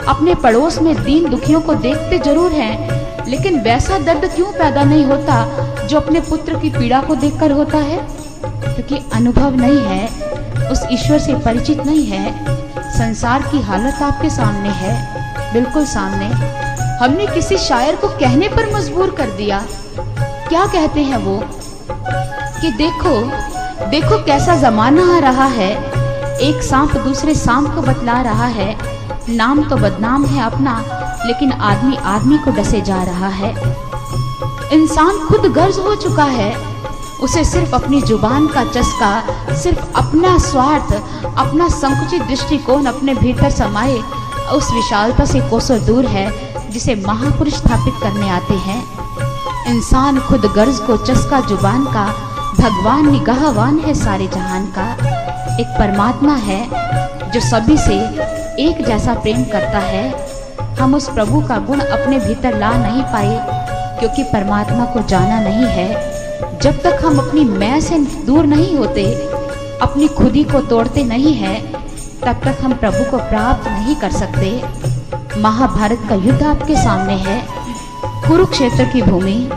अपने पड़ोस में दीन दुखियों को देखते जरूर हैं, लेकिन वैसा दर्द क्यों पैदा नहीं होता जो अपने पुत्र की पीड़ा को देखकर होता है? क्योंकि अनुभव नहीं है, उस ईश्वर से परिचित नहीं है। संसार की हालत आपके सामने है, बिल्कुल सामने। हमने किसी शायर को कहने पर मजबूर कर दिया। क्या कहते हैं वो कि देखो देखो कैसा जमाना आ रहा है, एक सांप दूसरे सांप को बतला रहा है, नाम तो बदनाम है अपना, लेकिन आदमी आदमी को डसे जा रहा है। इंसान खुद गर्ज हो चुका है, उसे सिर्फ अपनी जुबान का चस्का, सिर्फ अपना स्वार्थ, अपना संकुचित दृष्टिकोण अपने भीतर समाये उस विशालता से कोसों दूर है जिसे महापुरुष स्थापित करने आते हैं। इंसान खुद गर्ज को चस्का जुबान का, भगवान निगाहवान है सारे जहान का। एक परमात्मा है जो सभी से एक जैसा प्रेम करता है। हम उस प्रभु का गुण अपने भीतर ला नहीं पाए क्योंकि परमात्मा को जाना नहीं है। जब तक हम अपनी मैं से दूर नहीं होते, अपनी खुदी को तोड़ते नहीं है, तब तक हम प्रभु को प्राप्त नहीं कर सकते। महाभारत का युद्ध आपके सामने है, कुरुक्षेत्र की भूमि।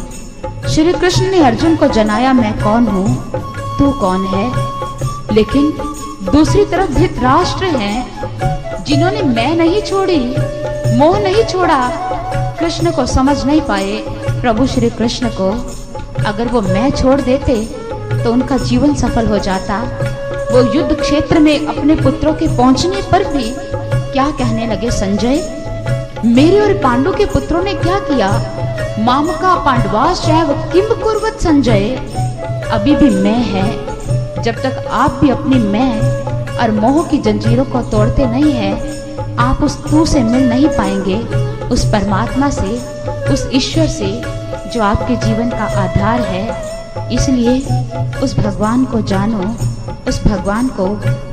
श्री कृष्ण ने अर्जुन को जनाया, मैं कौन हूँ, तू कौन है। लेकिन दूसरी तरफ धृतराष्ट्र हैं जिन्होंने मैं नहीं छोड़ी, मोह नहीं छोड़ा, कृष्ण को समझ नहीं पाए, प्रभु श्री कृष्ण को। अगर वो मैं छोड़ देते तो उनका जीवन सफल हो जाता। वो युद्ध क्षेत्र में अपने पुत्रों के पहुंचने पर भी क्या कहने लगे, संजय मेरे और पांडु के पुत्रों ने क्या किया, मामका पांडवाश्चैव किम कुर्वत संजय। अभी भी मैं है। जब तक आप भी अपनी मैं और मोह की जंजीरों को तोड़ते नहीं हैं, आप उस तू से मिल नहीं पाएंगे, उस परमात्मा से, उस ईश्वर से जो आपके जीवन का आधार है। इसलिए उस भगवान को जानो, उस भगवान को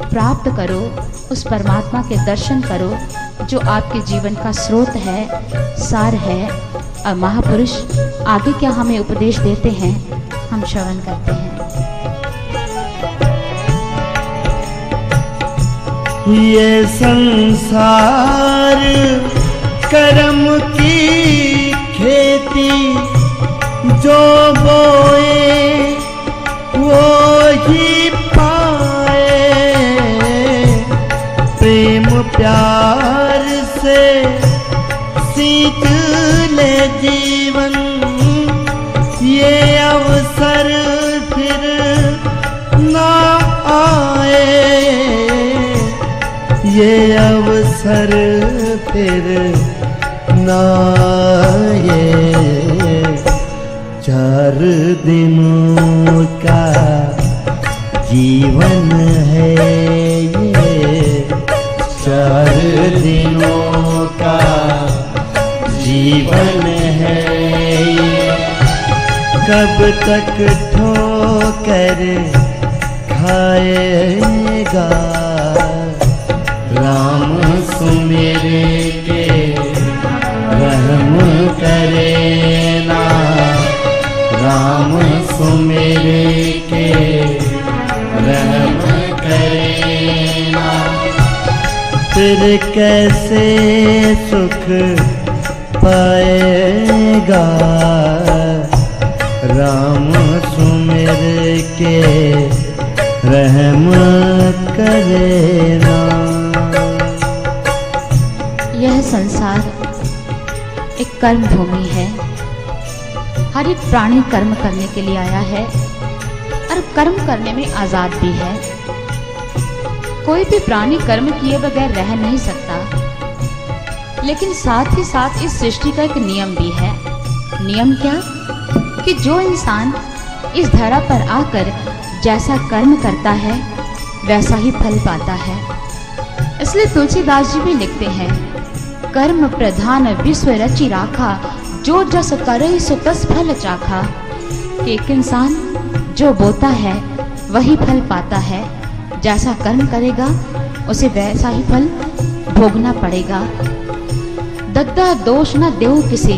प्राप्त करो, उस परमात्मा के दर्शन करो जो आपके जीवन का स्रोत है, सार है। और महापुरुष आगे क्या हमें उपदेश देते हैं, हम श्रवण करते हैं। ये संसार कर्म की खेती, जो बोए वो ही पाए। प्रेम प्यार से सींच ले जीवन, ये अवसर फिर ना आए। ये अवसर फिर ना आए। 4 दिनों का जीवन है ये 4 दिनों का जीवन है ये, कब तक ठोकर खाएगा। राम सुमेरे के रहम करे ना, राम सुमेरे के रहम करे ना, फिर कैसे सुख पाएगा। राम सुमेरे के रहम करे ना। यह संसार एक कर्म भूमि है। हर एक प्राणी कर्म करने के लिए आया है और कर्म करने में आजाद भी है। कोई भी प्राणी कर्म किए बगैर रह नहीं सकता। लेकिन साथ ही साथ इस सृष्टि का एक नियम भी है। नियम क्या? कि जो इंसान इस धरा पर आकर जैसा कर्म करता है वैसा ही फल पाता है। इसलिए तुलसीदास जी भी लिखते हैं, कर्म प्रधान विश्व रचि राखा, जो जस करई सो तस फल चाखा। एक इंसान जो बोता है वही फल पाता है। जैसा कर्म करेगा उसे वैसा ही फल भोगना पड़ेगा। दद्दा दोष न देऊ किसे,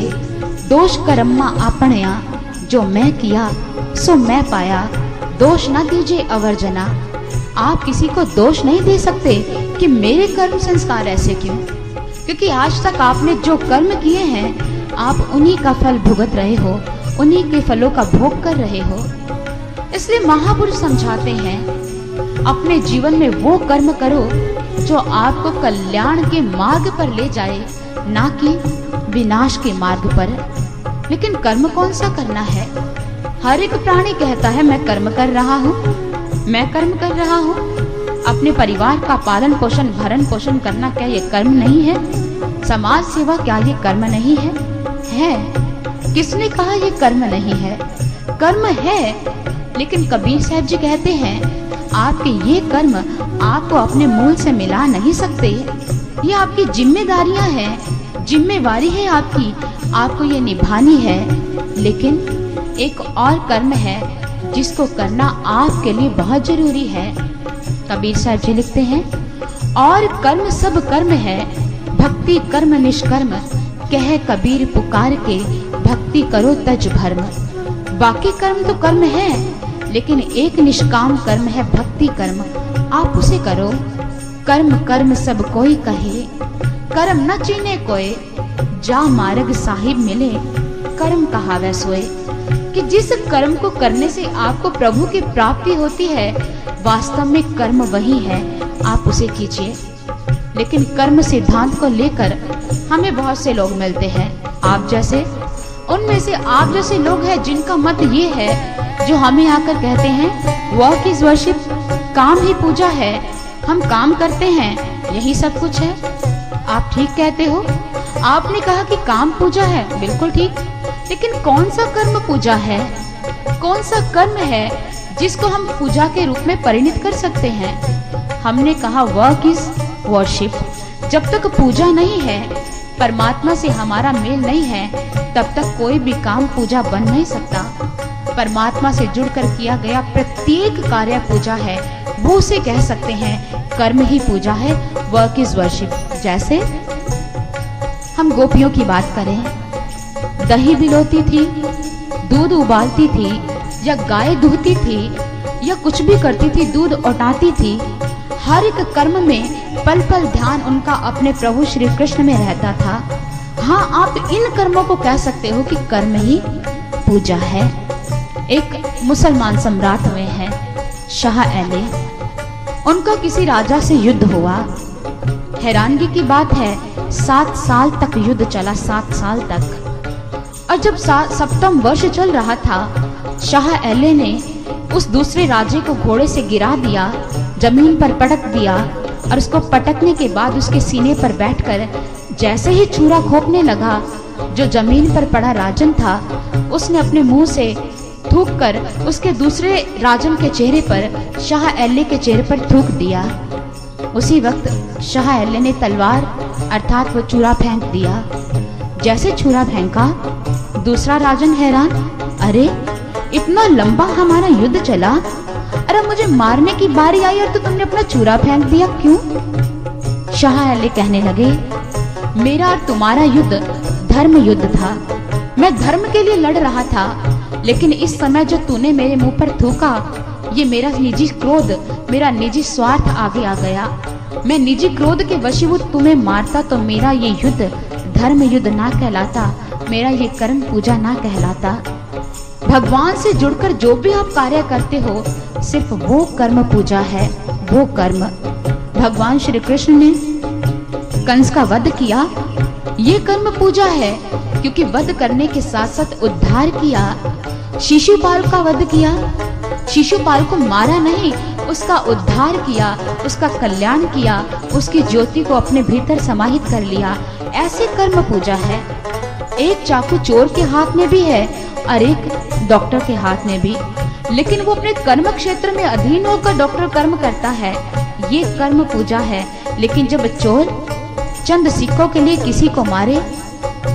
दोष कर्मा आपणया, जो मैं किया सो मैं पाया, दोष न दीजिए अवर्जना। आप किसी को दोष नहीं दे सकते कि मेरे कर्म संस्कार ऐसे क्यों, क्योंकि आज तक आपने जो कर्म किए हैं आप उन्हीं का फल भुगत रहे हो, उन्हीं के फलों का भोग कर रहे हो। इसलिए महापुरुष समझाते हैं, अपने जीवन में वो कर्म करो जो आपको कल्याण के मार्ग पर ले जाए, ना कि विनाश के मार्ग पर। लेकिन कर्म कौन सा करना है? हर एक प्राणी कहता है मैं कर्म कर रहा हूँ, मैं कर्म कर रहा हूँ। अपने परिवार का पालन पोषण भरण पोषण करना क्या ये कर्म नहीं है? समाज सेवा क्या ये कर्म नहीं है? है। किसने कहा ये कर्म नहीं है? कर्म है। लेकिन कबीर साहब जी कहते हैं, आपके ये कर्म आपको अपने मूल से मिला नहीं सकते। ये आपकी जिम्मेदारियां हैं, जिम्मेवारी है आपकी, आपको ये निभानी है। लेकिन एक और कर्म है जिसको करना आपके लिए बहुत जरूरी है। कबीर साहब जी लिखते हैं, और कर्म सब कर्म है, भक्ति कर्म निष्कर्म, कह कबीर पुकार के, भक्ति करो तज भर्म। बाकी कर्म तो कर्म है, लेकिन एक निष्काम कर्म है भक्ति कर्म, आप उसे करो। कर्म कर्म सब कोई कहे, कर्म न चीने कोय, जा मार्ग साहिब मिले, कर्म कहावे सोए। कि जिस कर्म को करने से आपको प्रभु की प्राप्ति होती है, वास्तव में कर्म वही है, आप उसे कीजिए। लेकिन कर्म सिद्धांत को लेकर हमें बहुत से लोग मिलते हैं, आप जैसे। उनमें से आप जैसे लोग हैं जिनका मत ये है, जो हमें आकर कहते हैं वर्क इज वर्शिप, काम ही पूजा है, हम काम करते हैं, यही सब कुछ है। आप ठीक कहते हो, आपने कहा कि काम पूजा है, बिल्कुल ठीक। लेकिन कौन सा कर्म पूजा है? कौन सा कर्म है जिसको हम पूजा के रूप में परिणित कर सकते हैं? हमने कहा वर्क इज वर्शिप। जब तक पूजा नहीं है, परमात्मा से हमारा मेल नहीं है, तब तक कोई भी काम पूजा बन नहीं सकता। परमात्मा से जुड़कर किया गया प्रत्येक कार्य पूजा है, वो उसे कह सकते हैं कर्म ही पूजा है, वर्क इज वर्शिप। जैसे हम गोपियों की बात करें, दही बिलोती थी, दूध उबालती थी, या गाय दूहती थी, या कुछ भी करती थी, दूध औटाती थी। हर एक कर्म में पल पल ध्यान उनका अपने प्रभु श्री कृष्ण में रहता था। हाँ, आप इन कर्मों को कह सकते हो कि कर्म ही पूजा है। एक मुसलमान सम्राट हुए हैं शाह एले, उनका किसी राजा से युद्ध हुआ। हैरानगी की बात है, 7 साल तक युद्ध चला, 7 साल तक। और जब 7वां वर्ष चल रहा था, शाह एले ने उस दूसरे राजे को घोड़े से गिरा दिया, जमीन पर पटक दिया, और उसको पटकने के बाद उसके सीने पर बैठकर जैसे ही छुरा घोंपने लगा, जो जमीन पर पड़ा राजन था, उसने अपने मुंह से थूक कर उसके दूसरे राजन के चेहरे पर शाह एल्ले के चेहरे पर थूक दिया। उसी वक्त शाह एल्ले ने तलवार अर्थात वो छुरा फेंक दिया। जैसे छुरा फेंका, दूसरा राजन हैरान, अरे इतना लंबा हमारा युद्ध चला, अरे मुझे मारने की बारी आई और तो तुमने अपना छुरा फेंक दिया, क्यों? शाह एल्ले कहने लगे, मेरा और तुम्हारा युद्ध धर्म युद्ध था। मैं धर्म के लिए लड़ रहा था, लेकिन इस समय जो तूने मेरे मुंह पर थूका, ये मेरा निजी क्रोध, मेरा निजी स्वार्थ आगे आ गया। मैं निजी क्रोध के वशीभूत तुम्हें मारता तो मेरा ये युद्ध धर्म युद्ध ना कहलाता, मेरा ये कर्म पूजा ना कहलाता। भगवान से जुड़कर जो भी आप कार्य करते हो, सिर्फ वो कर्म पूजा है, वो कर्म। भगवान श्री कृष्ण ने कंस का वध किया, ये कर्म पूजा है, क्योंकि वध करने के साथ साथ उद्धार किया। शिशुपाल का वध किया, शिशुपाल को मारा नहीं, उसका उद्धार किया, उसका कल्याण किया, उसकी ज्योति को अपने भीतर समाहित कर लिया। ऐसे कर्म पूजा है। एक चाकू चोर के हाथ में भी है और एक डॉक्टर के हाथ में भी, लेकिन वो अपने कर्म क्षेत्र में अधीन होकर डॉक्टर कर्म करता है, ये कर्म पूजा है। लेकिन जब चोर चंद सिक्कों के लिए किसी को मारे,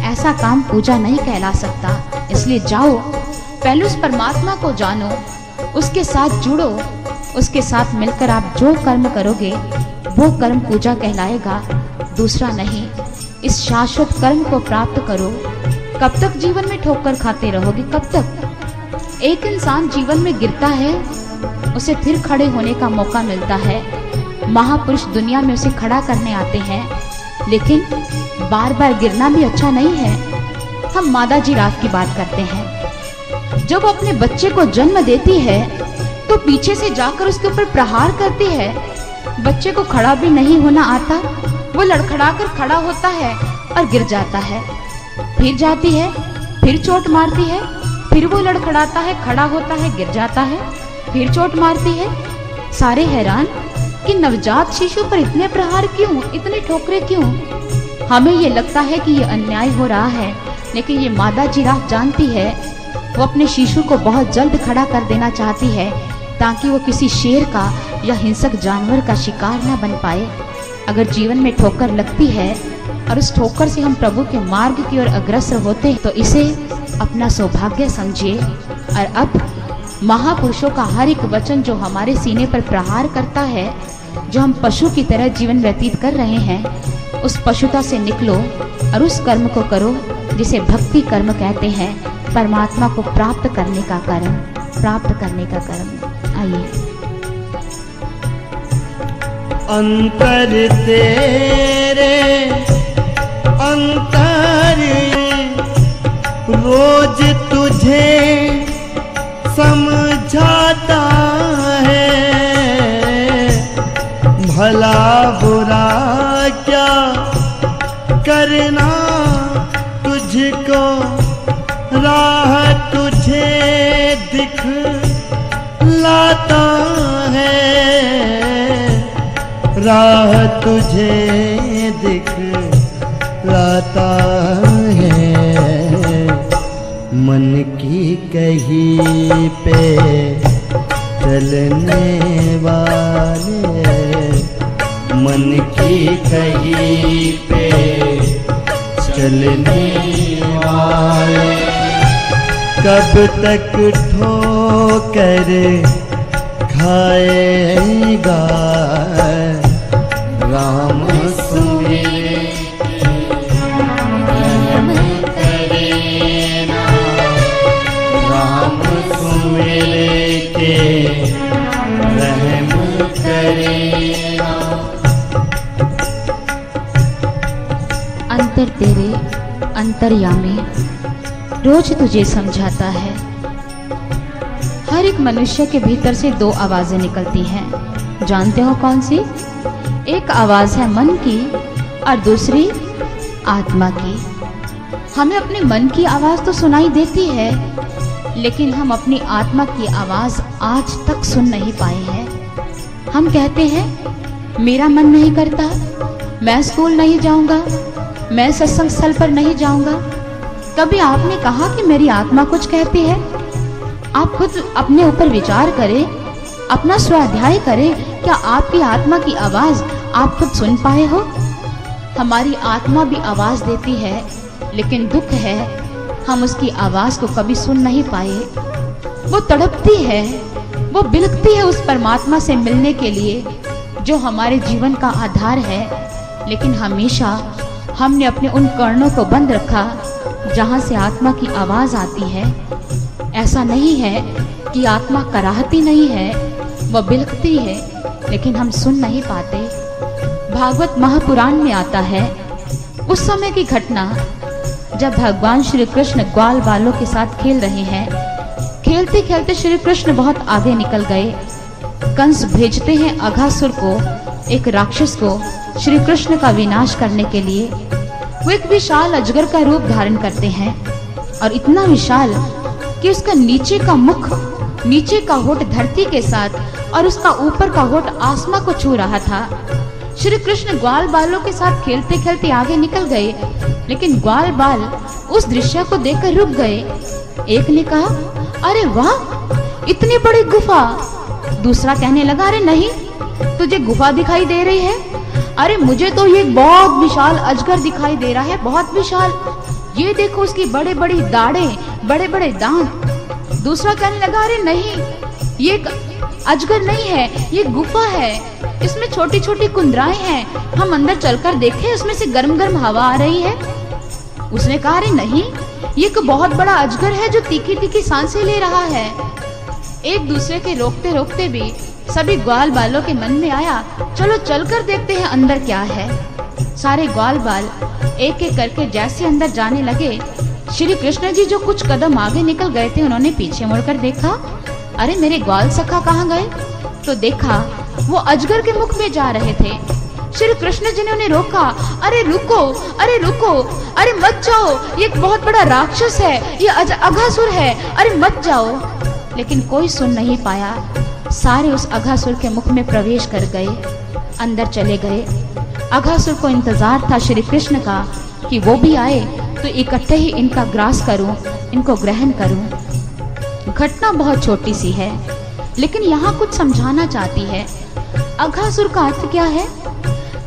ऐसा काम पूजा नहीं कहला सकता। इसलिए जाओ, पहले उस परमात्मा को जानो, उसके साथ जुड़ो, उसके साथ मिलकर आप जो कर्म करोगे वो कर्म पूजा कहलाएगा, दूसरा नहीं। इस शाश्वत कर्म को प्राप्त करो। कब तक जीवन में ठोकर खाते रहोगे? कब तक? एक इंसान जीवन में गिरता है, उसे फिर खड़े होने का मौका मिलता है। महापुरुष दुनिया में उसे खड़ा करने आते हैं, लेकिन बार बार गिरना भी अच्छा नहीं है। हम मादा जिराफ की बात करते हैं। जब अपने बच्चे को जन्म देती है तो पीछे से जाकर उसके ऊपर प्रहार करती है। बच्चे को खड़ा भी नहीं होना आता, वो लड़खड़ा कर खड़ा होता है और गिर जाता है। फिर जाती है, फिर चोट मारती है, फिर वो लड़खड़ाता है, खड़ा होता है, गिर जाता है, फिर चोट मारती है। सारे हैरान कि नवजात शिशु पर इतने प्रहार क्यों, इतने ठोकरे क्यों? हमें ये लगता है कि ये अन्याय हो रहा है, लेकिन ये मादा जिराफ जानती है, वो अपने शिशु को बहुत जल्द खड़ा कर देना चाहती है, ताकि वो किसी शेर का या हिंसक जानवर का शिकार न बन पाए। अगर जीवन में ठोकर लगती है और उस ठोकर से हम प्रभु के मार्ग की ओर अग्रसर होते हैं, तो इसे अपना सौभाग्य समझिए। और अब महापुरुषों का हर एक वचन जो हमारे सीने पर प्रहार करता है, जो हम पशु की तरह जीवन व्यतीत कर रहे हैं, उस पशुता से निकलो और उस कर्म को करो जिसे भक्ति कर्म कहते हैं, परमात्मा को प्राप्त करने का कर्म, प्राप्त करने का कर्म। आइए। अंतर तेरे अंतर रोज तुझे समझाता है, भला बुरा क्या करना तुझको, राह तुझे दिखलाता है, राह तुझे दिखलाता है। मन की कहीं पे चलने वाले, मन की कहीं पे चलने वाले, कब तक ठोकर खाएगा, राम सुमिरे रहम करे ना, राम सुमिरे के रहम करे ना। अंतर तेरे अंतर्यामी रोज तुझे समझाता है। हर एक मनुष्य के भीतर से दो आवाजें निकलती हैं, जानते हो कौन सी? एक आवाज है मन की और दूसरी आत्मा की। हमें अपने मन की आवाज तो सुनाई देती है, लेकिन हम अपनी आत्मा की आवाज आज तक सुन नहीं पाए हैं। हम कहते हैं मेरा मन नहीं करता, मैं स्कूल नहीं जाऊंगा, मैं सत्संग स्थल पर नहीं जाऊंगा। कभी आपने कहा कि मेरी आत्मा कुछ कहती है? आप खुद अपने ऊपर विचार करें, अपना स्वाध्याय करें। क्या आपकी आत्मा की आवाज आप खुद सुन पाए हो? हमारी आत्मा भी आवाज देती है, लेकिन दुख है हम उसकी आवाज को कभी सुन नहीं पाए। वो तड़पती है, वो बिलखती है उस परमात्मा से मिलने के लिए जो हमारे जीवन का आधार है, लेकिन हमेशा हमने अपने उन कर्णों को बंद रखा जहां से आत्मा की आवाज आती है। ऐसा नहीं है कि आत्मा कराहती नहीं है, वह बिलखती है, लेकिन हम सुन नहीं पाते। भागवत महापुराण में आता है उस समय की घटना जब भगवान श्री कृष्ण ग्वाल बालों के साथ खेल रहे हैं। खेलते खेलते श्री कृष्ण बहुत आगे निकल गए। कंस भेजते हैं अघासुर को, एक राक्षस को, श्री कृष्ण का विनाश करने के लिए। वो एक विशाल अजगर का रूप धारण करते हैं और इतना विशाल कि उसका नीचे का मुख, नीचे का होठ धरती के साथ और उसका ऊपर का होठ आसमां को छू रहा था। श्री कृष्ण ग्वाल बालों के साथ खेलते खेलते आगे निकल गए, लेकिन ग्वाल बाल उस दृश्य को देखकर रुक गए। एक ने कहा, अरे वाह, इतनी बड़ी गुफा। दूसरा कहने लगा, अरे नहीं, तुझे गुफा दिखाई दे रही है? अरे मुझे तो ये बहुत विशाल अजगर दिखाई दे रहा है, बहुत विशाल। ये देखो उसकी बड़े बड़ी दाढ़ें, बड़े बड़े दांत। दूसरा कहने लगा, अरे नहीं, ये अजगर नहीं है, ये गुफा है, इसमें छोटी छोटी कुंदराएं हैं, हम अंदर चलकर देखें, उसमें से गर्म गर्म हवा आ रही है। उसने कहा, अरे नहीं, ये एक बहुत बड़ा अजगर है जो तीखी तीखी सांसें ले रहा है। एक दूसरे के रोकते रोकते भी सभी ग्वाल बालों के मन में आया, चलो चलकर देखते हैं अंदर क्या है। सारे ग्वाल बाल एक एक करके जैसे अंदर जाने लगे, श्री कृष्ण जी जो कुछ कदम आगे निकल गए थे, उन्होंने पीछे मुड़कर देखा, अरे मेरे ग्वाल सखा कहाँ गए? तो देखा वो अजगर के मुख में जा रहे थे। श्री कृष्ण जी ने उन्हें रोका, अरे रुको, अरे रुको, अरे मत जाओ, ये एक बहुत बड़ा राक्षस है, ये अघासुर है, अरे मत जाओ। लेकिन कोई सुन नहीं पाया। सारे उस अघासुर के मुख में प्रवेश कर गए, अंदर चले गए। अघासुर को इंतजार था श्री कृष्ण का कि वो भी आए तो इकट्ठे ही इनका ग्रास करूं, इनको ग्रहण करूं। घटना बहुत छोटी सी है, लेकिन यहाँ कुछ समझाना चाहती है। अघासुर का अर्थ क्या है?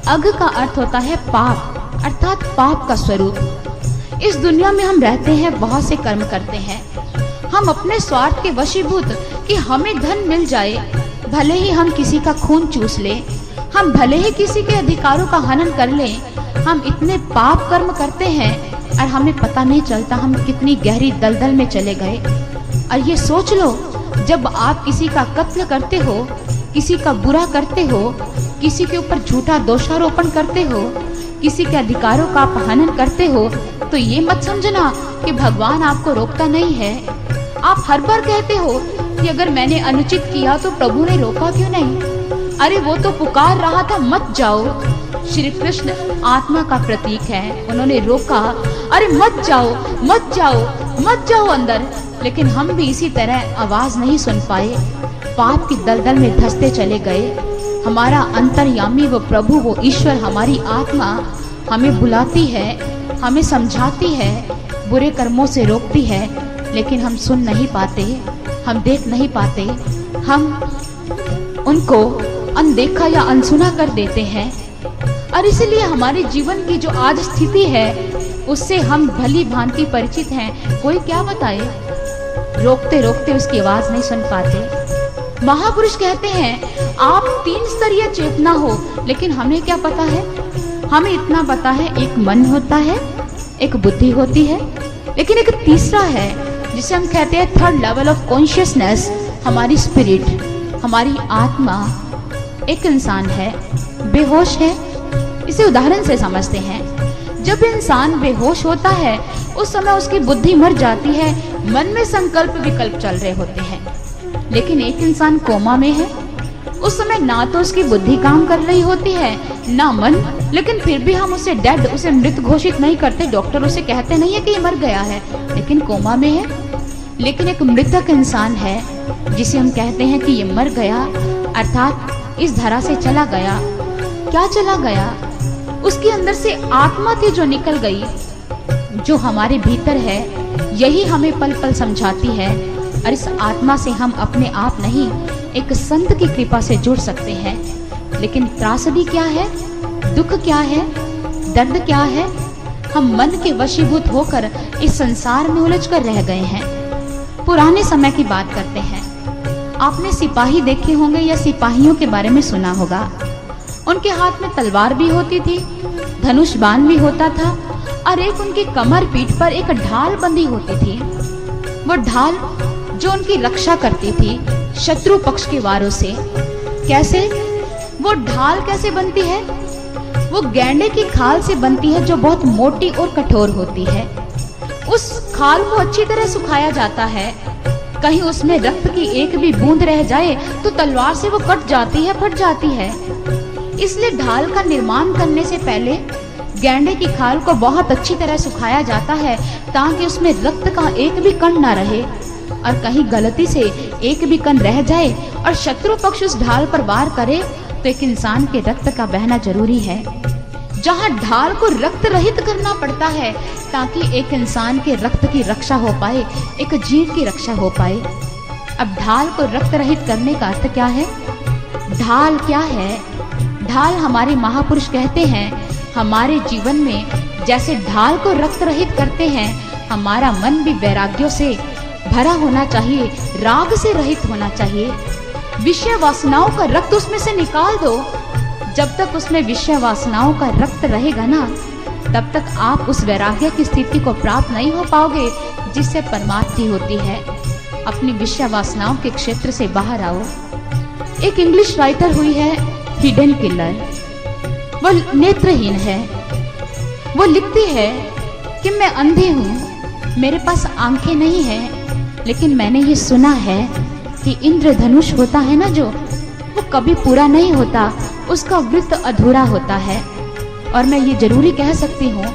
अघ का अर्थ होता है पाप, अर्थात पाप का स्वरूप। इस दुनिया में हम रहते हैं, बहुत से कर्म करते हैं, हम अपने स्वार्थ के वशीभूत कि हमें धन मिल जाए, भले ही हम किसी का खून चूस लें, हम भले ही किसी के अधिकारों का हनन कर लें, हम इतने पाप कर्म करते हैं और हमें पता नहीं चलता हम कितनी गहरी दलदल में चले गए। और ये सोच लो, जब आप किसी का कत्ल करते हो, किसी का बुरा करते हो, किसी के ऊपर झूठा दोषारोपण करते हो, किसी के अधिकारों का अपहनन करते हो, तो ये मत समझना कि भगवान आपको रोकता नहीं है। आप हर बार कहते हो कि अगर मैंने अनुचित किया तो प्रभु ने रोका क्यों नहीं? अरे वो तो पुकार रहा था, मत जाओ। श्री कृष्ण आत्मा का प्रतीक है, उन्होंने रोका, अरे मत जाओ, मत जाओ, मत जाओ अंदर। लेकिन हम भी इसी तरह आवाज नहीं सुन पाए, पाप की दलदल में धंसते चले गए। हमारा अंतर्यामी वो प्रभु, वो ईश्वर, हमारी आत्मा हमें बुलाती है, हमें समझाती है, बुरे कर्मों से रोकती है, लेकिन हम सुन नहीं पाते, हम देख नहीं पाते, हम उनको अनदेखा या अनसुना कर देते हैं। और इसलिए हमारे जीवन की जो आज स्थिति है उससे हम भली भांति परिचित हैं। कोई क्या बताए, रोकते रोकते उसकी आवाज नहीं सुन पाते। महापुरुष कहते हैं आप 3 स्तरीय चेतना हो, लेकिन हमें क्या पता है? हमें इतना पता है, एक मन होता है, एक बुद्धि होती है, लेकिन एक तीसरा है जिसे हम कहते हैं थर्ड लेवल ऑफ कॉन्शियसनेस, हमारी स्पिरिट, हमारी आत्मा। एक इंसान है, बेहोश है, इसे उदाहरण से समझते हैं। जब इंसान बेहोश होता है उस समय उसकी बुद्धि मर जाती है, मन में संकल्प विकल्प चल रहे होते हैं। लेकिन एक इंसान कोमा में है, उस समय ना तो उसकी बुद्धि काम कर रही होती है ना मन, लेकिन फिर भी हम उसे डेड, उसे मृत घोषित नहीं करते। डॉक्टर उसे कहते नहीं है कि ये मर गया है, लेकिन कोमा में है। लेकिन एक मृतक इंसान है जिसे हम कहते हैं कि ये मर गया, अर्थात इस धरा से चला गया। क्या चला गया? उसके अंदर से आत्मा थी जो निकल गई, जो हमारे भीतर है। यही हमें पल पल समझाती है और इस आत्मा से हम अपने आप नहीं, एक संत की कृपा से जुड़ सकते हैं। लेकिन त्रासदी क्या है, दुख क्या है, दर्द क्या है? हम मन के वशीभूत होकर इस संसार में उलझ कर रह गए हैं। पुराने समय की बात करते हैं। आपने सिपाही देखे होंगे या सिपाहियों के बारे में सुना होगा। उनके हाथ में तलवार भी होती थी, धनुष बाण भी होता था, और एक उनकी कमर पीठ पर एक ढाल बंधी होती थी। वो ढाल जो उनकी रक्षा करती थी शत्रु पक्ष के वारों से। कैसे? वो ढाल कैसे बनती है? वो गैंडे की खाल से बनती है, जो बहुत मोटी और कठोर होती है। उस खाल को अच्छी तरह सुखाया जाता है। कहीं उसमें रक्त की एक भी बूंद रह जाए तो तलवार से वो कट जाती है, फट जाती है। इसलिए ढाल का निर्माण करने से पहले गैंडे की खाल को बहुत अच्छी तरह सुखाया जाता है, ताकि उसमें रक्त का एक भी कण ना रहे। और कहीं गलती से एक भी कण रह जाए और शत्रु पक्ष उस ढाल पर वार करे तो एक इंसान के रक्त का बहना जरूरी है। जहां ढाल को रक्त रहित करना पड़ता है ताकि एक इंसान के रक्त की रक्षा हो पाए, एक जीव की रक्षा हो पाए। अब ढाल को रक्त रहित करने का अर्थ क्या है? ढाल क्या है? ढाल हमारे महापुरुष कहते हैं, हमारे जीवन में जैसे ढाल को रक्त रहित करते हैं, हमारा मन भी वैराग्यों से भरा होना चाहिए, राग से रहित होना चाहिए। विषय वासनाओं का रक्त उसमें से निकाल दो। जब तक उसमें विषय वासनाओं का रक्त रहेगा ना, तब तक आप उस वैराग्य की स्थिति को प्राप्त नहीं हो पाओगे जिससे परमात्मा होती है। अपनी विषय वासनाओं के क्षेत्र से बाहर आओ। एक इंग्लिश राइटर हुई है हिडन किलर। वो नेत्रहीन है। वो लिखती है कि मैं अंधी हूँ, मेरे पास आंखें नहीं हैं, लेकिन मैंने ये सुना है कि इंद्रधनुष होता है ना, जो वो कभी पूरा नहीं होता, उसका वृत्त अधूरा होता है। और मैं ये जरूरी कह सकती हूँ,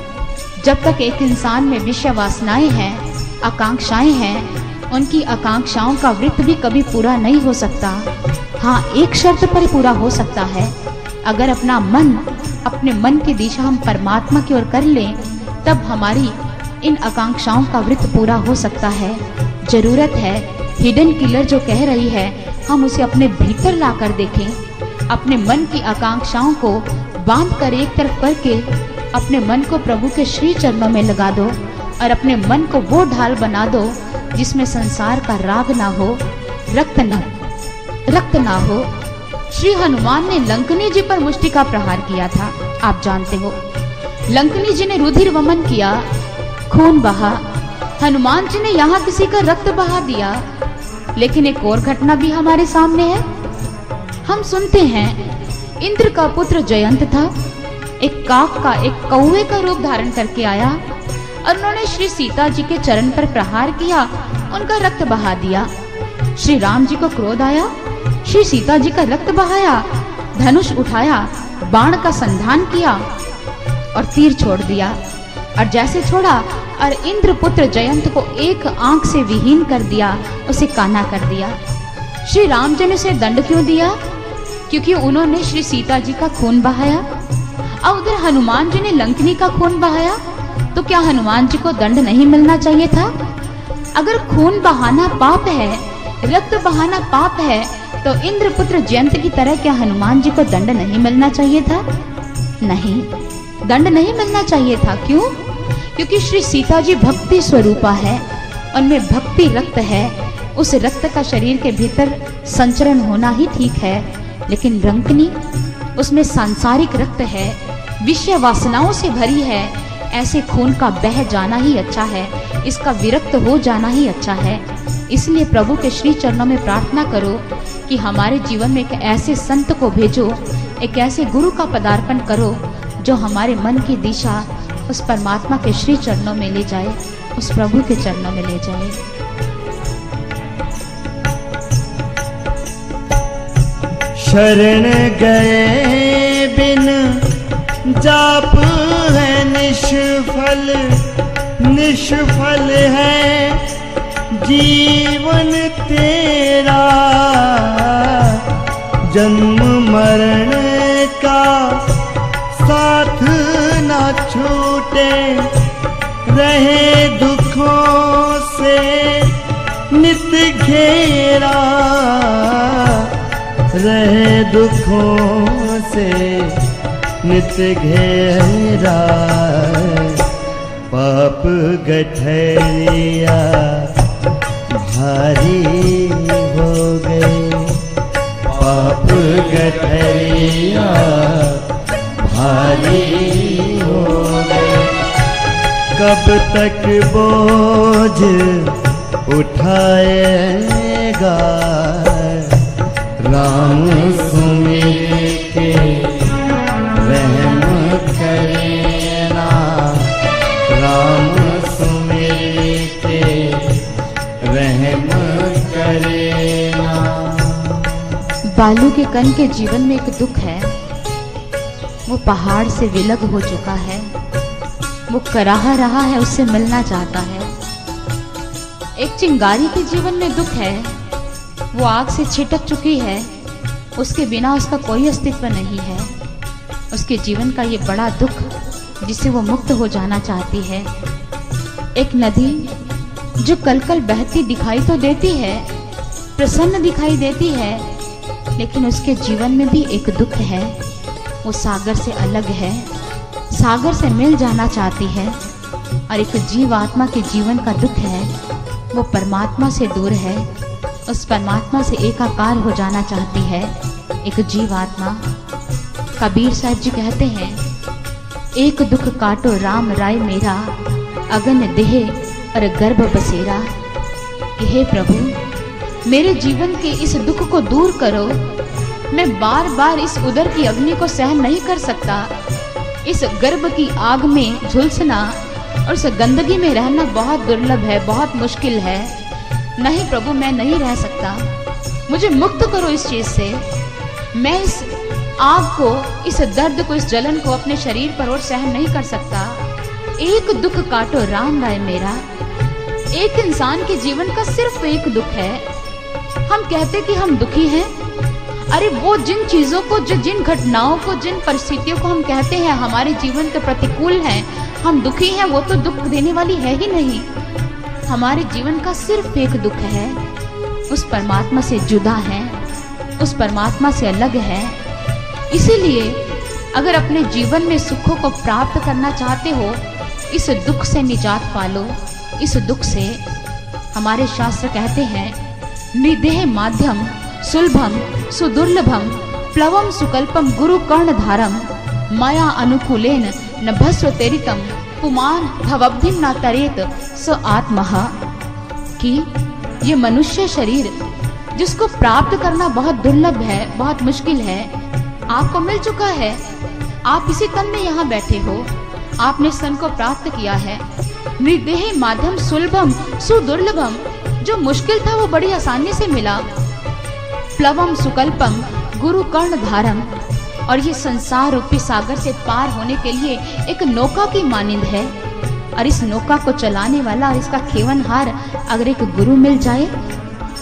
जब तक एक इंसान में विषय वासनाएं हैं, आकांक्षाएं हैं, उनकी आकांक्षाओं का वृत्त भी कभी पूरा नहीं हो सकता। हाँ, एक शर्त पर पूरा हो सकता है, अगर अपने मन की दिशा हम परमात्मा की ओर कर लें, तब हमारी इन आकांक्षाओं का वृत्त पूरा हो सकता है। जरूरत है हिडन किलर जो कह रही है, हम उसे अपने भीतर लाकर देखें। अपने मन की आकांक्षाओं को बांध कर एक तरफ करके अपने मन को प्रभु के श्री चरणों में लगा दो और अपने मन को वो ढाल बना दो जिसमें संसार का राग ना हो, रक्त ना हो। श्री हनुमान ने लंकनी जी पर मुष्टि का प्रहार किया था, आप जानते हो। लंकनी जी ने रुधिर वमन किया, खून बहा। हनुमान जी ने यहाँ किसी का रक्त बहा दिया। लेकिन एक और घटना भी हमारे सामने है। हम सुनते हैं इंद्र का पुत्र जयंत था, एक काक का, एक कौवे का रूप धारण करके आया और उन्होंने श्री सीता जी के चरण पर प्रहार किया, उनका रक्त बहा दिया। श्री राम जी को क्रोध आया, श्री सीता जी का रक्त बहाया, धनुष उठाया, बाण का संधान किया और तीर छोड़ दिया। और जैसे छोड़ा और इंद्रपुत्र जयंत को एक आंख से विहीन कर दिया, उसे काना कर दिया। श्री राम जी ने उसे दंड क्यों दिया? क्योंकि उन्होंने श्री सीता जी का खून बहाया। और उधर हनुमान जी ने लंकनी का खून बहाया, तो क्या हनुमान जी को दंड नहीं मिलना चाहिए था? अगर खून बहाना पाप है, रक्त बहाना पाप है, तो इंद्रपुत्र जयंत की तरह क्या हनुमान जी को दंड नहीं मिलना चाहिए था? नहीं, दंड नहीं मिलना चाहिए था। क्यों? क्योंकि श्री सीता जी भक्ति स्वरूपा है, उनमें भक्ति रक्त है। उस रक्त का शरीर के भीतर संचरण होना ही ठीक है, लेकिन लंकनी उसमें सांसारिक रक्त है, विषय वासनाओं से भरी है। ऐसे खून का बह जाना ही अच्छा है, इसका विरक्त हो जाना ही अच्छा है। इसलिए प्रभु के श्री चरणों में प्रार्थना करो कि हमारे जीवन में एक ऐसे संत को भेजो, एक ऐसे गुरु का पदार्पण करो जो हमारे मन की दिशा उस परमात्मा के श्री चरणों में ले जाए, उस प्रभु के चरणों में ले जाए। शरण गए बिन जाप है निष्फल, निष्फल है जीवन तेरा। जन्म मरण का साथ ना छूटे, रहे दुखों से नित बिखेरा रहे दुखों से नित घेरा। पाप गठरिया भारी हो गए, पाप गठरिया भारी हो गए। कब तक बोझ उठाएगा राम सुमिर के रहम करेना, राम सुमिर के रहम करेना। बालू के कण के जीवन में एक दुख है, वो पहाड़ से विलग हो चुका है, वो कराह रहा है, उससे मिलना चाहता है। एक चिंगारी के जीवन में दुख है, वो आग से छिटक चुकी है, उसके बिना उसका कोई अस्तित्व नहीं है। उसके जीवन का ये बड़ा दुख जिससे वो मुक्त हो जाना चाहती है। एक नदी जो कल कल बहती दिखाई तो देती है, प्रसन्न दिखाई देती है, लेकिन उसके जीवन में भी एक दुख है। वो सागर से अलग है, सागर से मिल जाना चाहती है। और एक जीवात्मा के जीवन का दुख है, वो परमात्मा से दूर है, उस परमात्मा से एकाकार हो जाना चाहती है एक जीवात्मा। कबीर साहब जी कहते हैं, एक दुख काटो राम राय मेरा, अगन देह और गर्भ बसेरा। कि हे प्रभु, मेरे जीवन के इस दुख को दूर करो। मैं बार बार इस उदर की अग्नि को सहन नहीं कर सकता। इस गर्भ की आग में झुलसना और इस गंदगी में रहना बहुत दुर्लभ है, बहुत मुश्किल है। नहीं प्रभु, मैं नहीं रह सकता, मुझे मुक्त करो इस चीज से। मैं इस आग को, इस दर्द को, इस जलन को अपने शरीर पर और सहन नहीं कर सकता। एक दुख काटो राम राय मेरा। एक इंसान के जीवन का सिर्फ एक दुख है। हम कहते कि हम दुखी हैं, अरे वो जिन चीजों को, जिन घटनाओं को, जिन परिस्थितियों को हम कहते हैं हमारे जीवन के प्रतिकूल हैं, हम दुखी हैं, वो तो दुख देने वाली है ही नहीं। हमारे जीवन का सिर्फ एक दुख है, उस परमात्मा से जुदा है, उस परमात्मा से अलग है। इसीलिए अगर अपने जीवन में सुखों को प्राप्त करना चाहते हो, इस दुख से निजात पालो। इस दुख से हमारे शास्त्र कहते हैं, निदेह माध्यम सुलभम सुदुर्लभम प्लवम सुकल्पम गुरु कर्णधारम माया अनुकूलेन न भस्वतेरितम पुमान भवब्धिम न तरेत स आत्मः। कि ये मनुष्य शरीर जिसको प्राप्त करना बहुत दुर्लभ है, बहुत मुश्किल है, आपको मिल चुका है। आप इसी तन में यहाँ बैठे हो, आपने सन को प्राप्त किया है। निर्देह माध्यम सुलभम सुदुर्लभम, जो मुश्किल था वो बड़ी आसानी से मिला। प्लवम सुकल्पम गुरु कर्णधारम, और ये संसार रूपी सागर से पार होने के लिए एक नौका की मानिंद है। और इस नौका को चलाने वाला और इसका खेवनहार अगर एक गुरु मिल जाए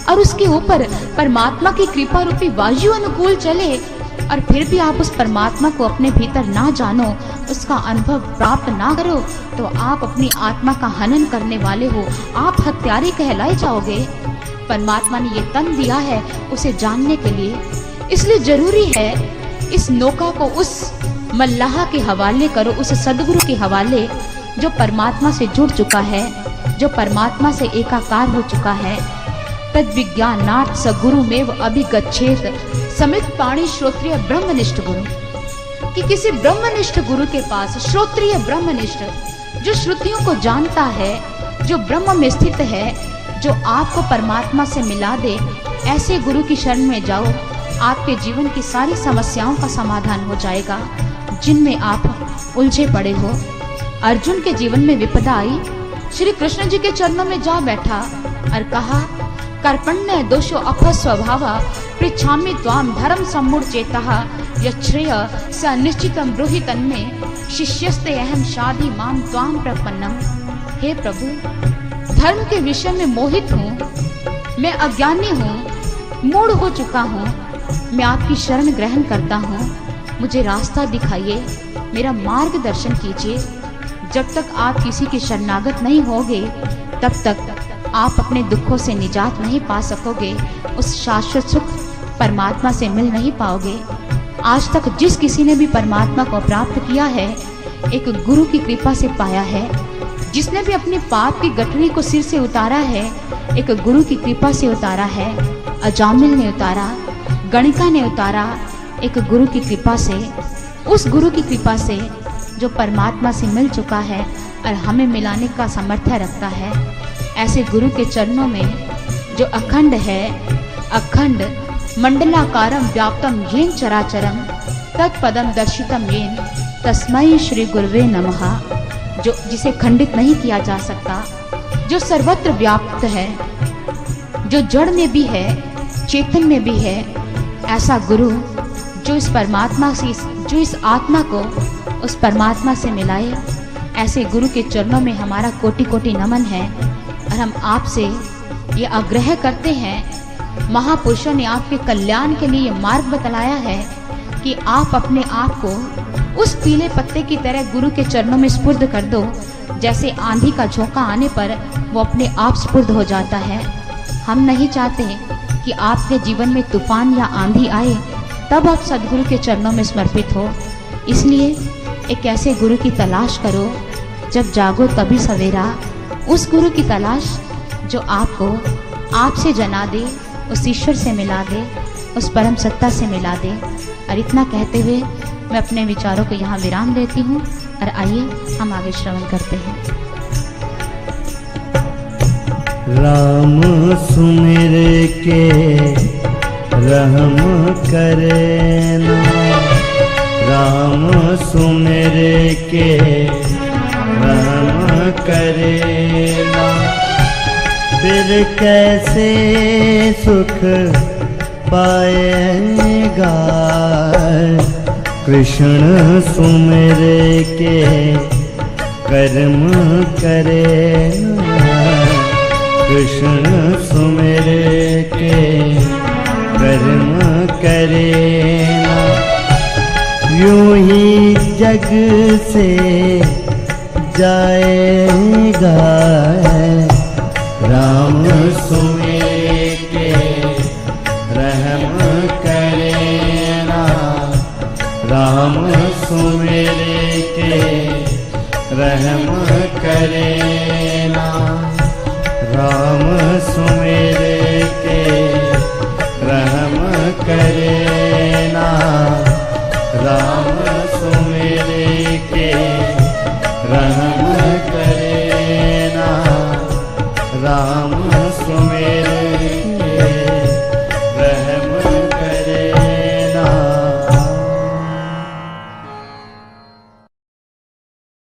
और उसके ऊपर परमात्मा की कृपा रूपी वायु अनुकूल चले, और फिर भी आप उस परमात्मा को अपने भीतर ना जानो, उसका अनुभव प्राप्त ना करो, तो आप अपनी आत्मा का हनन करने वाले हो, आप हत्यारे कहलाए जाओगे। परमात्मा ने ये तन दिया है उसे जानने के लिए, इसलिए जरूरी है इस नौका को उस मल्लाह के हवाले करो, उस सदगुरु के हवाले जो परमात्मा से जुड़ चुका है, जो परमात्मा से एकाकार हो चुका है। तद विज्ञानार्थ स गुरुमेव अभिगच्छेत समित पाणी श्रोत्रिय ब्रह्मनिष्ठ गुरु। कि किसी ब्रह्मनिष्ठ गुरु के पास, श्रोत्रिय ब्रह्मनिष्ठ, जो श्रुतियों को जानता है, जो ब्रह्म में स्थित है, जो आपको परमात्मा से मिला दे, ऐसे गुरु की शरण में जाओ। आपके जीवन की सारी समस्याओं का समाधान हो जाएगा जिनमें आप उलझे पड़े हो। अर्जुन के जीवन में विपदा आई, श्री कृष्ण जी के चरणों में जा बैठा और कहा, कर्पण्य दोषो अप स्वभावा पृच्छामि त्वाम धर्म सम्मूढ़चेतः यच्छ्रेय स निश्चितम ब्रूहि तन्मे शिष्यस्ते अहम शाधि माम त्वाम प्रपन्नम। हे प्रभु, धर्म के विषय में मोहित हूँ, मैं अज्ञानी हूँ, मूढ़ हो चुका हूँ, मैं आपकी शरण ग्रहण करता हूँ, मुझे रास्ता दिखाइए, मेरा मार्गदर्शन कीजिए। जब तक आप किसी के शरणागत नहीं होगे तब तक आप अपने दुखों से निजात नहीं पा सकोगे, उस शाश्वत सुख परमात्मा से मिल नहीं पाओगे। आज तक जिस किसी ने भी परमात्मा को प्राप्त किया है, एक गुरु की कृपा से पाया है। जिसने भी अपने पाप की गठरी को सिर से उतारा है, एक गुरु की कृपा से उतारा है। अजामिल ने उतारा, गणिका ने उतारा, एक गुरु की कृपा से। उस गुरु की कृपा से जो परमात्मा से मिल चुका है और हमें मिलाने का सामर्थ्य रखता है, ऐसे गुरु के चरणों में जो अखंड है, अखंड मंडलाकारम व्याप्तम येन चराचरम तत्पदम दर्शितम येन तस्मै श्री गुरुवे नमः, जो जिसे खंडित नहीं किया जा सकता, जो सर्वत्र व्याप्त है, जो जड़ में भी है, चेतन में भी है, ऐसा गुरु जो इस परमात्मा से, जो इस आत्मा को उस परमात्मा से मिलाए, ऐसे गुरु के चरणों में हमारा कोटि कोटि नमन है। और हम आपसे ये आग्रह करते हैं, महापुरुषों ने आपके कल्याण के लिए ये मार्ग बतलाया है कि आप अपने आप को उस पीले पत्ते की तरह गुरु के चरणों में स्पुर्द कर दो। जैसे आंधी का झोंका आने पर वो अपने आप स्पुर्द हो जाता है। हम नहीं चाहते कि आपके जीवन में तूफान या आंधी आए तब आप सदगुरु के चरणों में समर्पित हो। इसलिए एक ऐसे गुरु की तलाश करो, जब जागो तभी सवेरा। उस गुरु की तलाश जो आपको आपसे जना दे, उस ईश्वर से मिला दे, उस परम सत्ता से मिला दे। और इतना कहते हुए मैं अपने विचारों को यहाँ विराम देती हूँ और आइए हम आगे श्रवण करते हैं। राम सुमिर के रहम करे ना, राम सुमिर के रहम करे ना, फिर कैसे सुख पाएगा। कृष्ण सुमिर के कर्म करे ना, कृष्ण सुमिर के कर्म करे ना, यूं ही जग से जाएगा। राम सुमिर के रहम करे ना, राम सुमिर के रहम करे ना, राम सुमिर के रहम करे ना, राम सुमिर के रहम